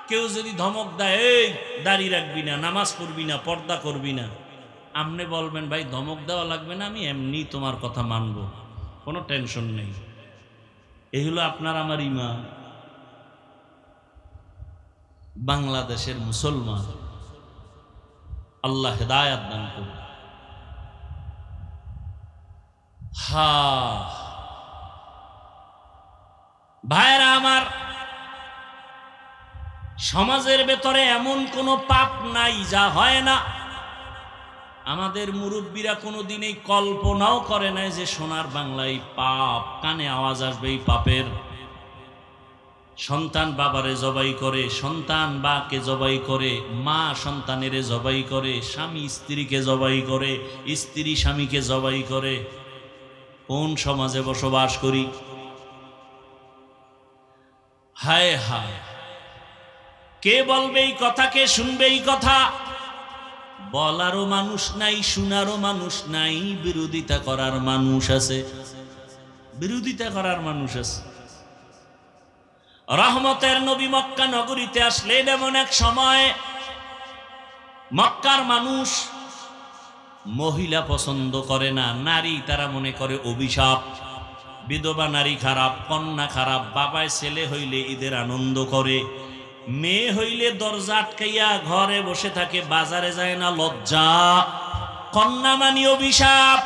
কেউ যদি ধমক দেয় এই দাড়ি রাখবি না, নামাজ পড়বি না, পর্দা করবি না, আপনি বলবেন ভাই ধমক দেওয়া লাগবে না, আমি এমনি তোমার কথা মানব, কোনো টেনশন নেই। এই হলো আপনার আমার ঈমান। বাংলাদেশের মুসলমান, আল্লাহ হেদায়েত দান করুন। ভাইরা আমার, সমাজের ভেতরে এমন কোনো পাপ নাই যা হয় না। আমাদের মুরব্বীরা কোনোদিন এই কল্পনাও করে নাই যে সোনার বাংলায় পাপ, কানে আওয়াজ আসবে এই পাপের। সন্তান বাবারে জবাই করে, সন্তান বাকে জবাই করে, মা সন্তানেরে জবাই করে, স্বামী স্ত্রীকে জবাই করে, স্ত্রী স্বামীকে জবাই করে। কোন সমাজে বসবাস করি? হায় হায়, কে বলবে এই কথা, কে শুনবে এই কথা? বলারও মানুষ নাই, শোনারও মানুষ নাই, বিরোধিতা করার মানুষ আছে, বিরোধিতা করার মানুষ আছে। রহমতের নবী মক্কা নগরীতে আসলেন এমন এক সময়, মক্কার মানুষ মহিলা পছন্দ করে না, নারী তারা মনে করে অভিশাপ। বিধবা নারী খারাপ, কন্যা খারাপ। বাবায় ছেলে হইলে ঈদের আনন্দ করে, মেয়ে হইলে দরজা আটকাইয়া ঘরে বসে থাকে, বাজারে যায় না, লজ্জা। কন্যা মানি অভিশাপ।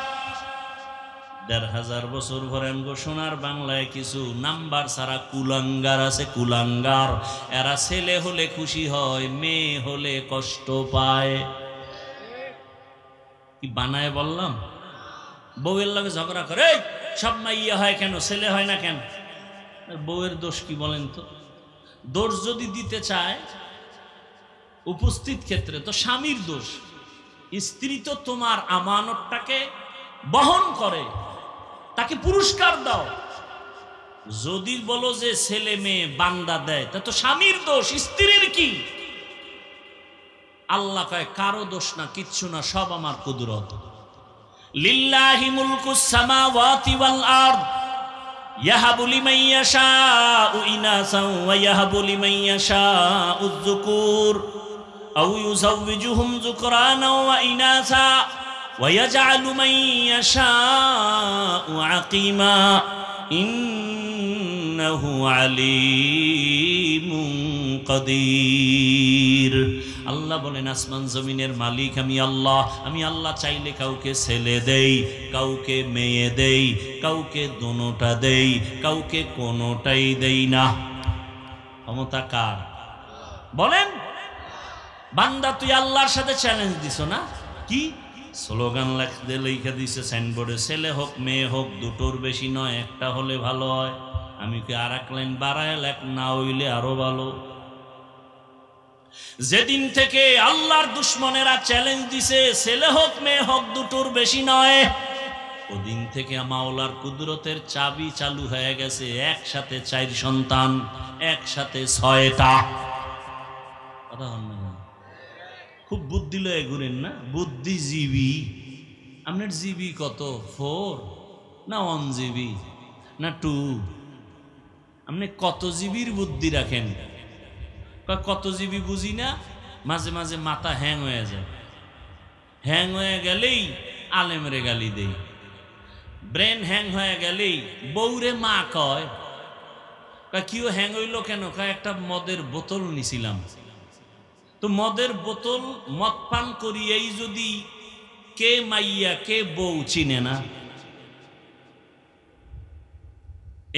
১,৫০০ বছর ভরে সোনার বাংলায় কিছু নাম্বার ছাড়া কুলাঙ্গার আছে, কুলাঙ্গার। এরা ছেলে হলে খুশি হয়, মেয়ে হলে কষ্ট পায়। কি বানায় বললাম? বউয়ের লগে ঝগড়া করে, সব মাইয়া হয় কেন, ছেলে হয় না কেন? বউয়ের দোষ কি বলেন তো? দোষ যদি দিতে চায় উপস্থিত ক্ষেত্রে তো স্বামীর দোষ। স্ত্রী তো তোমার আমানতটাকে বহন করে, তাকে পুরস্কার দাও। যদি বলো যে ছেলে মেয়ে বান্দা দেয়, তা তো স্বামীর দোষ, স্ত্রীর কি? আল্লাহ কয় কারো দোষ না, কিচ্ছু না, সব আমার কুদরত। লিল্লাহি মুলকুস সামাওয়াতি ওয়াল আরদ ইয়াহাবু লিমান ইয়াশাউ ইনাসা ওয়া ইয়াহাবু লিমান ইয়াশাউ যুকুর আও ইউযাওবিজুহুম যুকরানা ওয়া ইনাসা ওয়া ইয়াজআলু মান ইয়াশাউ আকিমা ইন্নাহু আলীমুন কাদির। আল্লাহ বলেন আসমান জমিনের মালিক আমি আল্লাহ। আমি আল্লাহ চাইলে কাউকে ছেলে দেই, কাউকে মেয়ে দেই, কাউকে দোনোটা দেই, কাউকে কোনোটাই দেই না। ক্ষমতা কার? বলেন। বান্দা তুই আল্লাহর সাথে চ্যালেঞ্জ দিছ না? কি স্লোগান লেখা দিছে সাইনবোর্ডে, ছেলে হোক মেয়ে হোক দুটোর বেশি নয়, একটা হলে ভালো হয়। আমি কি আর এক লাইন বাড়ায় লেখ, না হইলে আরো ভালো। যেদিন থেকে আল্লাহর দুশ্মনেরা চ্যালেঞ্জ দিছে ছেলে হোক মেয়ে হোক দুটোর বেশি নয়, ওদিন থেকে মাওলার কুদরতের চাবি চালু হয়ে গেছে। একসাথে 4 সন্তান, একসাথে 6টা। কথা হল না? খুব বুদ্ধি লয়ে ঘুরেন না, বুদ্ধিজীবী। আপনার জিবি কত? 4 না 1 জিবি না 2? আপনি কত জিবির বুদ্ধি রাখেন? কত জিবি বুঝি না, মাঝে মাঝে মাথা হ্যাং হয়ে যায়। হ্যাং হয়ে গেলেই আলেমরে গালি দেই। ব্রেন হ্যাং হয়ে গেলেই বউরে মা কয়। কিও হ্যাং হইল কেন? কয় একটা মদের বোতল নিছিলাম। তো মদের বোতল মদ পান করিয়েই যদি কে মাইয়া কে বউ চিনে না,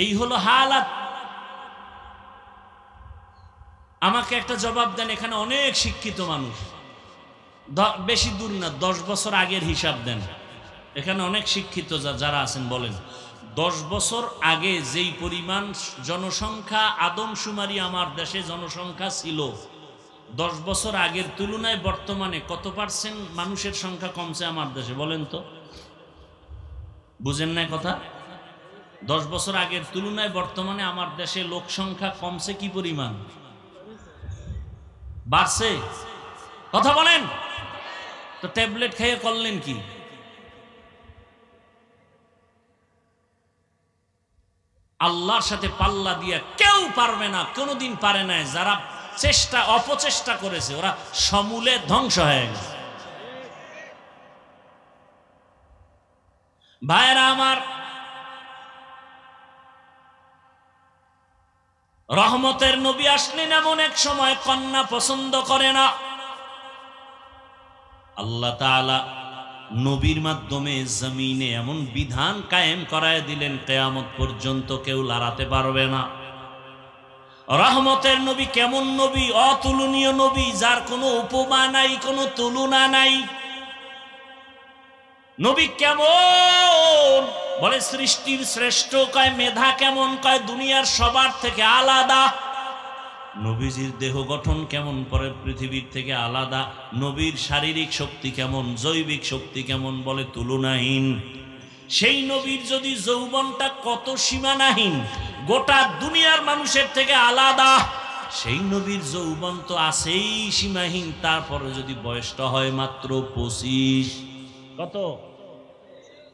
এই হলো হালাত। আমাকে একটা জবাব দেন, এখানে অনেক শিক্ষিত মানুষ, বেশি দূর না 10 বছর আগের হিসাব দেন। এখানে অনেক শিক্ষিত যারা আছেন বলেন, 10 বছর আগে যেই পরিমাণ জনসংখ্যা আদমশুমারি আমার দেশে জনসংখ্যা ছিল, 10 বছর আগের তুলনায় বর্তমানে কত পার্সেন্ট মানুষের সংখ্যা কমছে আমার দেশে? বলেন তো। বুঝেন না কথা? 10 বছর আগের তুলনায় বর্তমানে আমার দেশে লোক সংখ্যা কমছে কি পরিমাণ? বাড়ছে? কথা বলেন। তো ট্যাবলেট খেয়ে করলেন কি? আল্লাহর সাথে পাল্লা দিয়া কেউ পারবে না, কোনোদিন পারে নাই। যারা চেষ্টা অপচেষ্টা করেছে ওরা সমূলে ধ্বংস হয়ে গেছে। ভাইরা আমার, রহমতের নবী আসলেন এমন এক সময় কন্যা পছন্দ করে না। আল্লাহ তাআলা নবীর মাধ্যমে জমিনে এমন বিধান কায়েম করায় দিলেন কিয়ামত পর্যন্ত কেউ লড়াতে পারবে না। রহমতের নবী কেমন নবী? অতুলনীয় নবী, যার কোনো উপমা নাই, কোনো তুলনা নাই। নবী কেমন? বলে সৃষ্টির শ্রেষ্ঠ। কয় মেধা কেমন? কয় দুনিয়ার সবার থেকে আলাদা। নবীজির দেহ গঠন কেমন? পরে পৃথিবীর থেকে আলাদা। নবীর শারীরিক শক্তি কেমন, জৈবিক শক্তি কেমন? বলে তুলনাহীন। সেই নবীর যদি যৌবনটা কত সীমানাহীন, গোটা দুনিয়ার মানুষের থেকে আলাদা। সেই নবীর যৌবন তো আছেই সীমাহীন, তারপরে যদি বয়সটা হয় মাত্র 25। কত?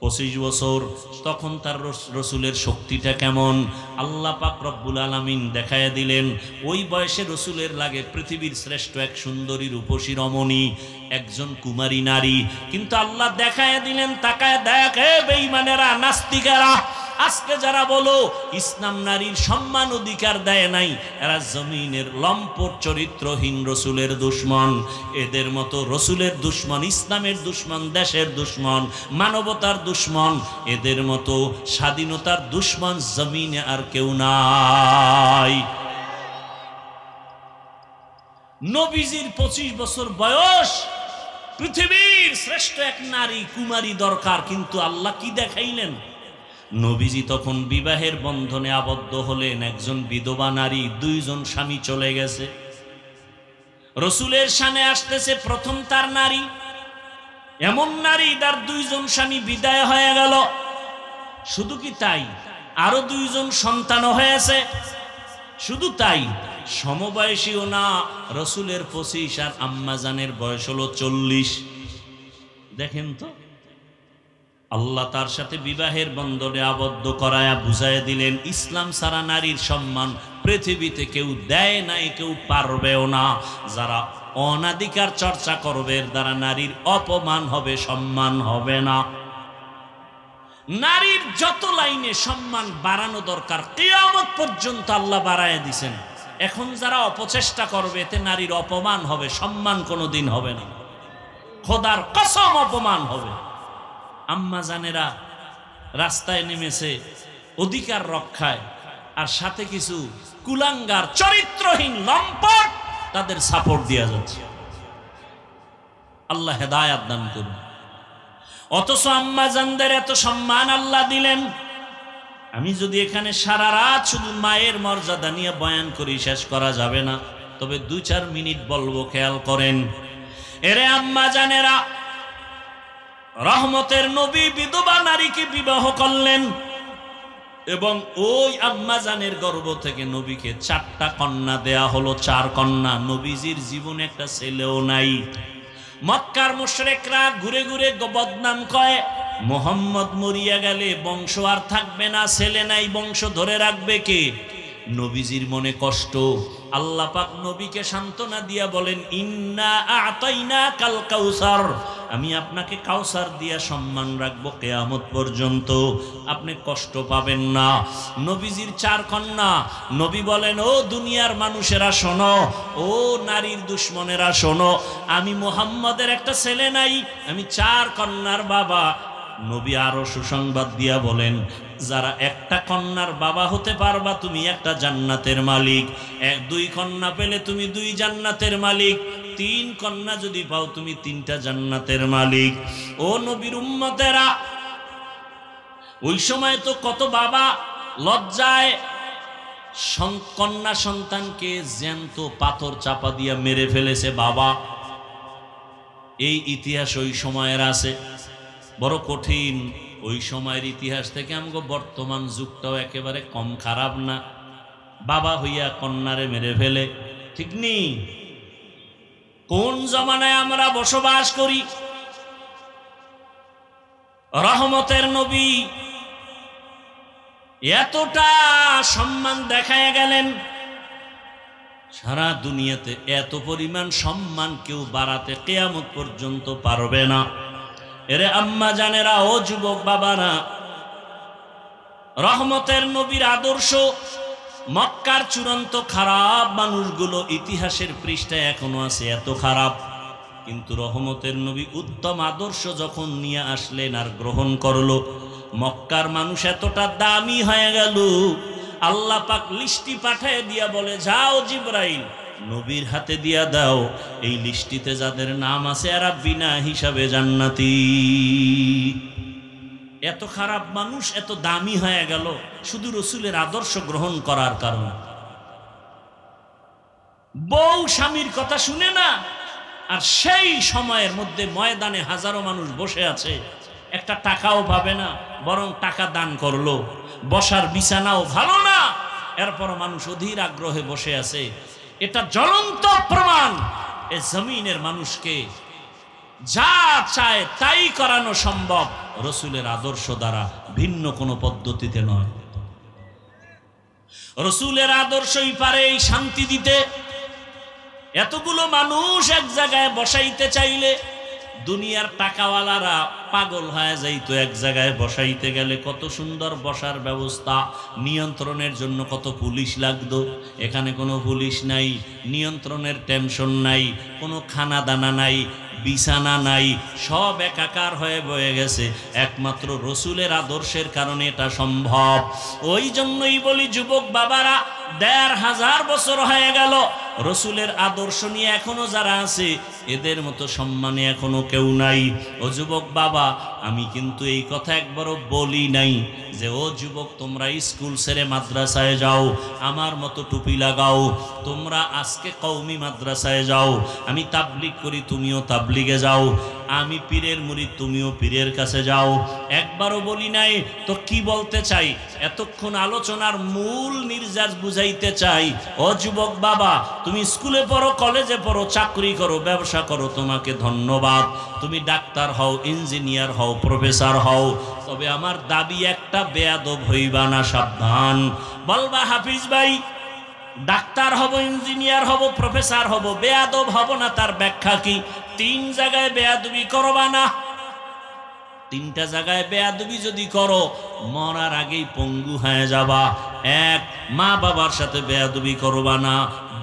25 বছর। তখন তার রসুলের শক্তিটা কেমন? আল্লাহ পাক রব্বুল আলামিন দেখায় দিলেন। ওই বয়সে রসুলের লাগে পৃথিবীর শ্রেষ্ঠ এক সুন্দরী রূপসী রমণী, একজন কুমারী নারী। কিন্তু আল্লাহ দেখায় দিলেন, তাকায় দেখে বেঈমানেরা, নাস্তিকেরা। আজকে যারা বলো ইসলাম নারীর সম্মান অধিকার দেয় নাই, এরা জমিনের লম্পট চরিত্রহীন রসুলের দুশ্মন। এদের মতো রসুলের দুশ্মন, ইসলামের দুশ্মন, দেশের দুশ্মন, মানবতার দুশ্মন, এদের মতো স্বাধীনতার দুশ্মন জমিনে আর কেউ নাই। নবীজির 25 বছর বয়স, পৃথিবীর শ্রেষ্ঠ এক নারী কুমারী দরকার, কিন্তু আল্লাহ কি দেখাইলেন? নবীজি তখন বিবাহের বন্ধনে আবদ্ধ হলেন। একজন বিধবা নারী, 2 জন স্বামী চলে গেছে। রসুলের শানে আসতেছে প্রথম তার নারী, এমন নারী তার 2 জন স্বামী বিদায় হয়ে গেল। শুধু কি তাই, আরো 2 জন সন্তানও হয়েছে। শুধু তাই, সমবয়সীও না, রসুলের 25 আর আম্মাজানের বয়স হলো 40। দেখেন তো, আল্লাহ তার সাথে বিবাহের বন্ধনে আবদ্ধ করায়া বুঝায় দিলেন ইসলাম ছাড়া নারীর সম্মান পৃথিবীতে কেউ দেয় নাই, কেউ পারবেও না। যারা অনাধিকার চর্চা করবে এর দ্বারা নারীর অপমান হবে, সম্মান হবে না। নারীর যত লাইনে সম্মান বাড়ানো দরকার কিয়ামত পর্যন্ত আল্লাহ বাড়ায় দিছেন। এখন যারা অপচেষ্টা করবে এতে নারীর অপমান হবে, সম্মান কোনোদিন হবে না। খোদার কসম অপমান হবে। আম্মা জানেরা রাস্তায় নেমেছে অধিকার রক্ষায়, আর সাথে কিছু কুলাঙ্গার চরিত্রহীন লম্পট তাদের সাপোর্ট দেয়া যাচ্ছে। আল্লাহ হেদায়াত দান করুন। অথচ আম্মা জানদের এত সম্মান আল্লাহ দিলেন। আমি যদি এখানে সারা রাত শুধু মায়ের মর্যাদা নিয়ে বয়ান করি শেষ করা যাবে না, তবে 2-4 মিনিট বলবো, খেয়াল করেন। এরে আম্মা জানেরা, রহমতের নবী বিধবা নারীকে বিবাহ করলেন এবং ওই আম্মা জানের গর্ভ থেকে নবীকে 4টা কন্যা দেয়া হলো। 4 কন্যা। নবীজির জীবনে একটা ছেলেও নাই। মক্কার মুশরিকরা ঘুরে ঘুরে বদনাম কয়, মুহাম্মদ মরিয়া গেলে বংশ আর থাকবে না, ছেলে নাই, বংশ ধরে রাখবে কে? নবীজির মনে কষ্ট। আল্লাহ পাক নবীকে সান্ত্বনা দিয়া বলেন, ইন্না আতাইনা কাল কাউসার, আমি আপনাকে কাউসার দিয়া সম্মান রাখবো কিয়ামত পর্যন্ত, আপনি কষ্ট পাবেন না। নবীজির 4 কন্যা। নবী বলেন, ও দুনিয়ার মানুষেরা শোনো, ও নারীর দুশ্মনেরা শোনো, আমি মুহাম্মদের একটা ছেলে নাই, আমি 4 কন্যার বাবা। নবী আরো সুসংবাদ দিয়া বলেন, যারা একটা কন্যার বাবা হতে পারবা তুমি একটা জান্নাতের মালিক। 2 কন্যা পেলে তুমি 2 জান্নাতের মালিক। 3 কন্যা যদি পাও তুমি 3টা জান্নাতের মালিক। ও নবীর উম্মতেরা, ওই সময় তো কত বাবা লজ্জায় কন্যা সন্তানকে জ্যান্ত পাথর চাপা দিয়া মেরে ফেলেছে বাবা। এই ইতিহাস ওই সময়ের আছে, বড় কঠিন। ওই সময়ের ইতিহাস থেকে আমাকে বর্তমান যুগটাও একেবারে কম খারাপ না। বাবা হইয়া কন্যারে মেরে ফেলে, ঠিক নি? কোন জমানায় আমরা বসবাস করি? রহমতের নবী এতটা সম্মান দেখায় গেলেন, সারা দুনিয়াতে এত পরিমাণ সম্মান কেউ বাড়াতে কিয়ামত পর্যন্ত পারবে না। এরে আম্মা জানেরা, ও যুবক বাবারা, রহমতের নবীর আদর্শ মক্কার চূড়ান্ত খারাপ মানুষগুলো ইতিহাসের পৃষ্ঠায় এখনো আছে, এত খারাপ। কিন্তু রহমতের নবী উত্তম আদর্শ যখন নিয়ে আসলেন আর গ্রহণ করলো, মক্কার মানুষ এতটা দামি হয়ে গেল, আল্লাহ পাক লিস্টি পাঠিয়ে দিয়া বলে, যাও জিবরাইল নবীর হাতে দিয়া দাও, এই লিস্টিতে যাদের নাম আছে এরা বিনা হিসাবে জান্নাতি। এত খারাপ মানুষ এত দামি হয়ে গেল শুধু রসুলের আদর্শ গ্রহণ করার কারণে। বউ স্বামীর কথা শুনে না, আর সেই সময়ের মধ্যে ময়দানে হাজারো মানুষ বসে আছে, একটা টাকাও পাবে না, বরং টাকা দান করলো। বসার বিছানাও ভালো না, এরপর মানুষ অধীর আগ্রহে বসে আছে। এটা জ্বলন্ত প্রমাণ এ জমিনের মানুষকে যা চায় তাই করানো সম্ভব রসুলের আদর্শ দ্বারা, ভিন্ন কোনো পদ্ধতিতে নয়। রসুলের আদর্শই পারে এই শান্তি দিতে। এতগুলো মানুষ এক জায়গায় বসাইতে চাইলে দুনিয়ার টাকাওয়ালারা পাগল হয়ে যাইতো। এক জায়গায় বসাইতে গেলে কত সুন্দর বসার ব্যবস্থা, নিয়ন্ত্রণের জন্য কত পুলিশ লাগতো। এখানে কোনো পুলিশ নাই, নিয়ন্ত্রণের টেনশন নাই, কোনো খানা দানা নাই, বিছানা নাই, সব একাকার হয়ে বয়ে গেছে। একমাত্র রসুলের আদর্শের কারণে এটা সম্ভব। ওই জন্যই বলি যুবক বাবারা, 1500 বছর হয়ে গেল রসুলের আদর্শ নিয়ে এখনো যারা আছে এদের মতো সম্মানে এখনো কেউ নাই। ও যুবক বাবা, আমি কিন্তু এই কথা একবারও বলি নাই যে ও যুবক তোমরা স্কুল ছেড়ে মাদ্রাসায় যাও, আমার মতো টুপি লাগাও, তোমরা আজকে কওমি মাদ্রাসায় যাও। আমি তাবলিগ করি, তুমিও তাবলিগে যাও। আমি পীরের মুরিদ, তুমিও পীরের কাছে যাও। একবারও বলি নাই। তো কি বলতে চাই, এতক্ষণ আলোচনার মূল নির্যাস বুঝাইতে চাই, ও যুবক বাবা তুমি স্কুলে পড়ো, কলেজে পড়ো, চাকরি করো, ব্যবসা করো, তোমাকে ধন্যবাদ। তুমি ডাক্তার হও, ইঞ্জিনিয়ার হও, প্রফেসর হও, তবে আমার দাবি একটা, বেয়াদব হইবা না, সাবধান। বলবা হাফিজ ভাই ডাক্তার হব, ইঞ্জিনিয়ার হব, প্রফেসর হব, বেয়াদব হব না, তার ব্যাখ্যা কি? 3 জায়গায় বেয়াদবি করবা না। 3টা জায়গায় বেয়াদবি যদি করো মরার আগেই পঙ্গু হয়ে যাবা। 1, মা বাবার সাথে বেয়াদবি করবা না।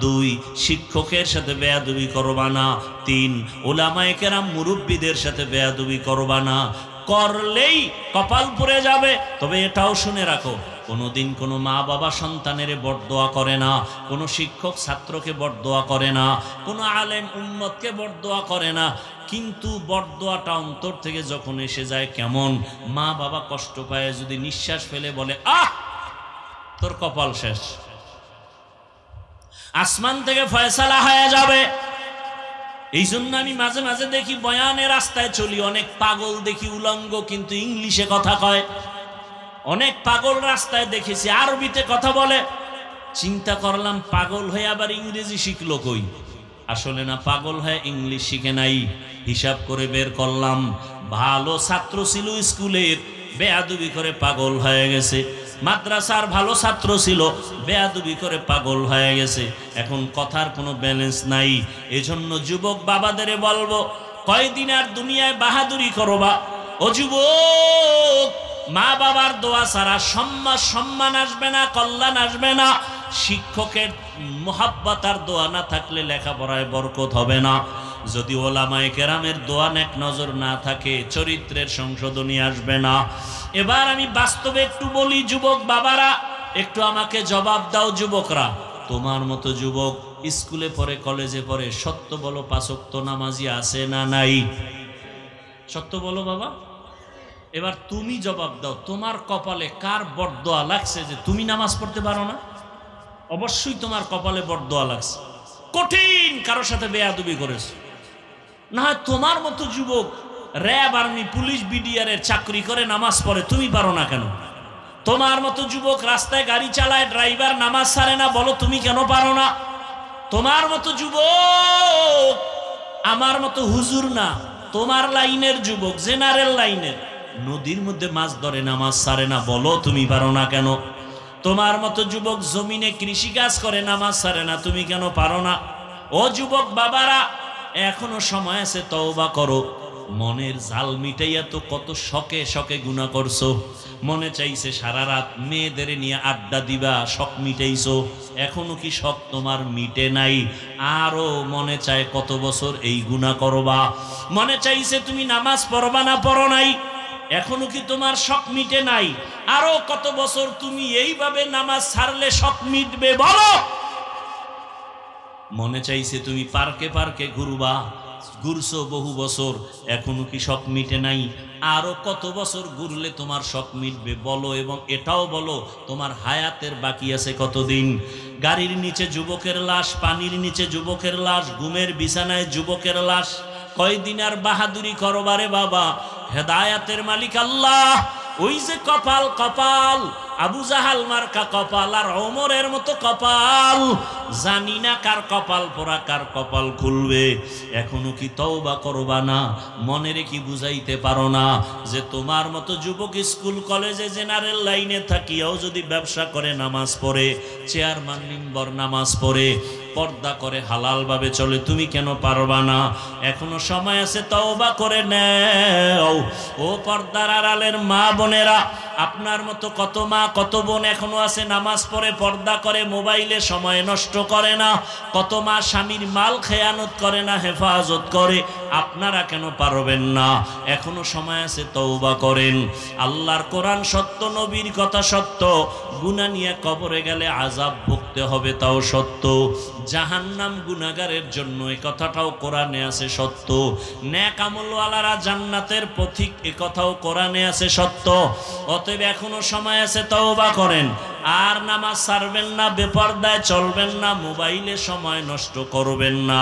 2, শিক্ষকের সাথে বেয়াদবি করবা না। 3, উলামায়ে কেরাম মুরব্বীদের সাথে বেয়াদবি করবা না। করলেই কপাল পুড়ে যাবে। তবে এটাও শুনে রাখো, কোনোদিন কোনো মা বাবা সন্তানের বরদোয়া করে না, কোনো শিক্ষক ছাত্রকে বরদোয়া করে না, কোনো আলেম উম্মতকে বরদোয়া করে না। কিন্তু বরদোয়াটা অন্তর থেকে যখন এসে যায়, কেমন মা বাবা কষ্ট পায়, যদি নিঃশ্বাস ফেলে বলে আহ তোর কপাল শেষ, আসমান থেকে ফয়সালা হয়ে যাবে। এই জন্য আমি মাঝে মাঝে দেখি বয়ানে রাস্তায় চলি, অনেক পাগল দেখি উলঙ্গ কিন্তু ইংলিশে কথা কয়। অনেক পাগল রাস্তায় দেখেছি আরবিতে কথা বলে। চিন্তা করলাম পাগল হয়ে আবার ইংরেজি শিখলো কই? আসলে না, পাগল হয়ে ইংলিশ শিখে নাই। হিসাব করে বের করলাম, ভালো ছাত্র ছিল স্কুলের, বেয়াদবি করে পাগল হয়ে গেছে। মাদ্রাসার ভালো ছাত্র ছিল, বেয়াদবি করে পাগল হয়ে গেছে। এখন কথার কোনো ব্যালেন্স নাই। এজন্য যুবক বাবাদের বলবো, কয়দিন আর দুনিয়ায় বাহাদুরি করবা? ও যুবক, মা বাবার দোয়া ছাড়া সম্মান আসবে না, কল্যাণ আসবে না। শিক্ষকের মোহাব্বত আর দোয়া না থাকলে লেখাপড়ায় বরকত হবে না। যদি ওলামায়ে কেরামের দোয়া নেক নজর না থাকে, চরিত্রের সংশোধনী আসবে না। এবার আমি বাস্তবে একটু বলি, যুবক বাবারা একটু আমাকে জবাব দাও। যুবকরা, তোমার মতো যুবক স্কুলে পড়ে, কলেজে পড়ে, সত্য বলো 5 ওয়াক্ত নামাজি আছে না নাই? সত্য বলো বাবা। এবার তুমি জবাব দাও, তোমার কপালে কার বরদোয়া লাগছে যে তুমি নামাজ পড়তে পারো না? অবশ্যই তোমার কপালে বরদোয়া লাগছে, কঠিন কারোর সাথে বেয়াদবি করেছে। না হয় তোমার মতো যুবক র্যাব, আর্মি, পুলিশ, বিডিআর এর চাকরি করে নামাজ পড়ে, তুমি পারো না কেন? তোমার মতো যুবক রাস্তায় গাড়ি চালায়, ড্রাইভার নামাজ ছাড়ে না, বলো তুমি কেন পারো না? তোমার মতো যুবক আমার মতো হুজুর না, তোমার লাইনের যুবক, জেনারেল লাইনের, নদীর মধ্যে মাছ ধরে নামাজ ছাড়ে না, বলো তুমি পারো না কেন? তোমার মতো যুবক জমিনে কৃষি কাজ করে নামাজ ছাড়ে না, তুমি কেন পারো না? ও যুবক বাবারা, এখনো সময় আছে, তওবা করো। মনের জাল মিটাইয়া তো কত শখে শখে গুনাহ করছো। মনে চাইছে সারা রাত মেয়েদের নিয়ে আড্ডা দিবা, শখ মিটাইছো। এখনো কি শখ তোমার মিটে নাই? আরো মনে চায় কত বছর এই গুনাহ করবা। মনে চাইছে তুমি নামাজ পড়বা না, পড়ো নাই। এখনো কি তোমার শখ মিটে নাই? আরো কত বছর তুমি এইভাবে নামাজ ছাড়লে শখ মিটবে, বলো? মনে চাইছে তুমি পার্কে পার্কে ঘুরবা, ঘুরছো বহু বছর, এখনো কি শখ মিটে নাই? আরো কত বছর ঘুরলে তোমার শখ মিটবে, বলো। এবং এটাও বলো, তোমার হায়াতের বাকি আছে কতদিন? গাড়ির নিচে যুবকের লাশ, পানির নিচে যুবকের লাশ, ঘুমের বিছানায় যুবকের লাশ। কয়দিন আর বাহাদুরি করবারে বাবা? হেদায়াতের মালিক আল্লাহ। ওই যে কপাল, কপাল আবু জাহাল মার্কা কপাল আর ওমরের মতো কপাল, জানি না কার কপাল পোড়া, কার কপাল খুলবে। এখনো কি তওবা করবা না? মনে রেখে বুঝাইতে পারো না যে তোমার মতো যুবক স্কুল কলেজে জেনারেল লাইনে থাকিয়াও যদি ব্যবসা করে, নামাজ পড়ে, চেয়ারম্যান মেম্বার নামাজ পড়ে, পর্দা করে, হালাল ভাবে চলে, তুমি কেন পারবা না? এখনো সময় আছে, তওবা করে নাও। ও পর্দার আড়ালের মা বোনেরা, আপনার মতো কত মা কত বোন এখনো আছে নামাজ পড়ে, পর্দা করে, মোবাইলে সময় নষ্ট করে না। কত মা স্বামীর মাল খেয়ানত করে না, হেফাজত করে। আপনারা কেন পারবেন না? এখনো সময় আছে, তওবা করেন। আল্লাহর কোরআন সত্য, নবীর কথা সত্য। গুনাহ নিয়ে কবরে গেলে আযাব ভুগতে হবে, তাও সত্য। জাহান্নাম গুনাহগারের জন্য, এই কথাটাও কোরআনে আছে, সত্য। নেক আমলওয়ালারা জান্নাতের পথিক, এই কথাও কোরআনে আছে, সত্য। অতএব এখনো সময় আছে, তওবা করেন। আর নামাজ ছাড়বেন না, বেপরদায় চলবেন না, মোবাইলে সময় নষ্ট করবেন না,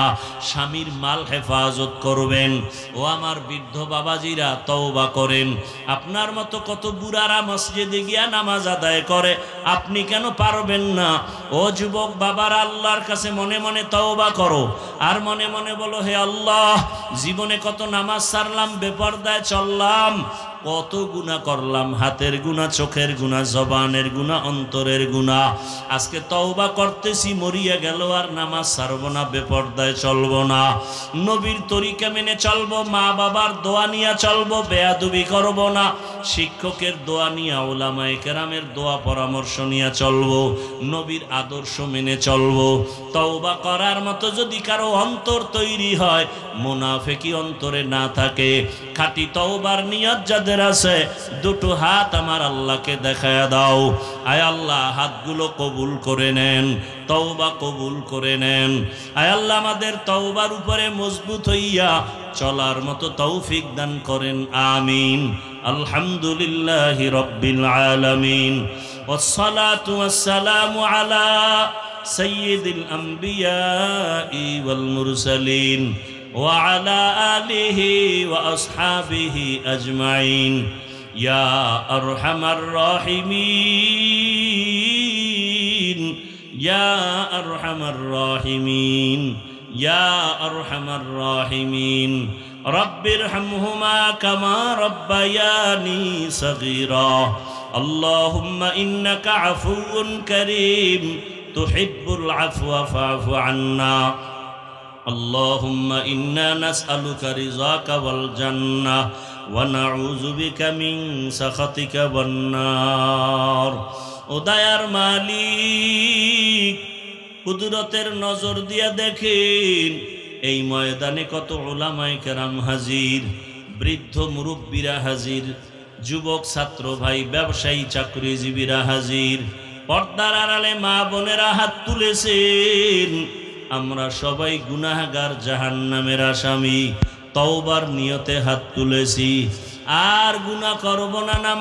স্বামীর মাল হেফাজত করবেন। ও আমার বৃদ্ধ বাবাজিরা, তওবা করেন। আপনার মতো কত বুড়ারা মসজিদে গিয়া নামাজ আদায় করে, আপনি কেন পারবেন না? ও যুবক বাবারা, আল্লাহর কাছে মনে মনে তওবা করো, আর মনে মনে বলো, হে আল্লাহ, জীবনে কত নামাজ ছাড়লাম, বেপরদায় চললাম, কত গুনাহ করলাম, হাতের গুনাহ, চোখের গুনাহ, জবানের গুনাহ, অন্তরের গুনাহ। আজকে তওবা করতেছি, মরিয়া গেল আর নামাজ ছাড়বো না, বেপরদায় চলবো না, নবীর তরিকা মেনে চলবো, মা বাবার দোয়া নিয়ে চলবো, বেয়াদবি করব না, শিক্ষকের দোয়া নিয়ে, উলামায়ে কেরামের দোয়া পরামর্শ নিয়ে চলবো, নবীর আদর্শ মেনে চলবো। তওবা করার মতো যদি কারো অন্তর তৈরি হয়, মুনাফিকি অন্তরে না থাকে, খাঁটি তওবার নিয়ত যাদের আছে, দুটো হাত আমার আল্লাহকে দেখায়া দাও। আয় আল্লাহ, হাতগুলো কবুল করে নেন, তওবা কবুল করে নেন। আয় আল্লাহ, আমাদের তওবার উপরে মজবুত হইয়া চলার মতো তৌফিক দান করেন, আমিন। আলহামদুলিল্লাহি রাব্বিল আলামিন, ওয়াসসালাতু ওয়াসসালামু আলা সাইয়্যিদিল আমবিয়াই ওয়াল মুরসালিন وعلى آله وأصحابه أجمعين يا أرحم الراحمين يا أرحم الراحمين يا أرحم الراحمين رب ارحمهما كما ربياني صغيرا اللهم إنك عفو كريم تحب العفو فاعف عنا اللهم إنا نسألك رضاك والجنة ونعوذ بك من سخطك والنار। ও দয়ার মালিক, কুদরতের নজর দিয়া দেখেন, এই ময়দানে কত উলামায়ে কেরাম হাজির, বৃদ্ধ মুরব্বীরা হাজির, যুবক ছাত্র ভাই, ব্যবসায়ী চাকরিজীবীরা হাজির, পর্দার আড়ালে মা বোনেরা হাত তুলেছেন। আমরা সবাই গুনাহগার, জাহান্নামের আসামি, তওবার নিয়তে হাত তুলেছি, আর গুনাহ করব না।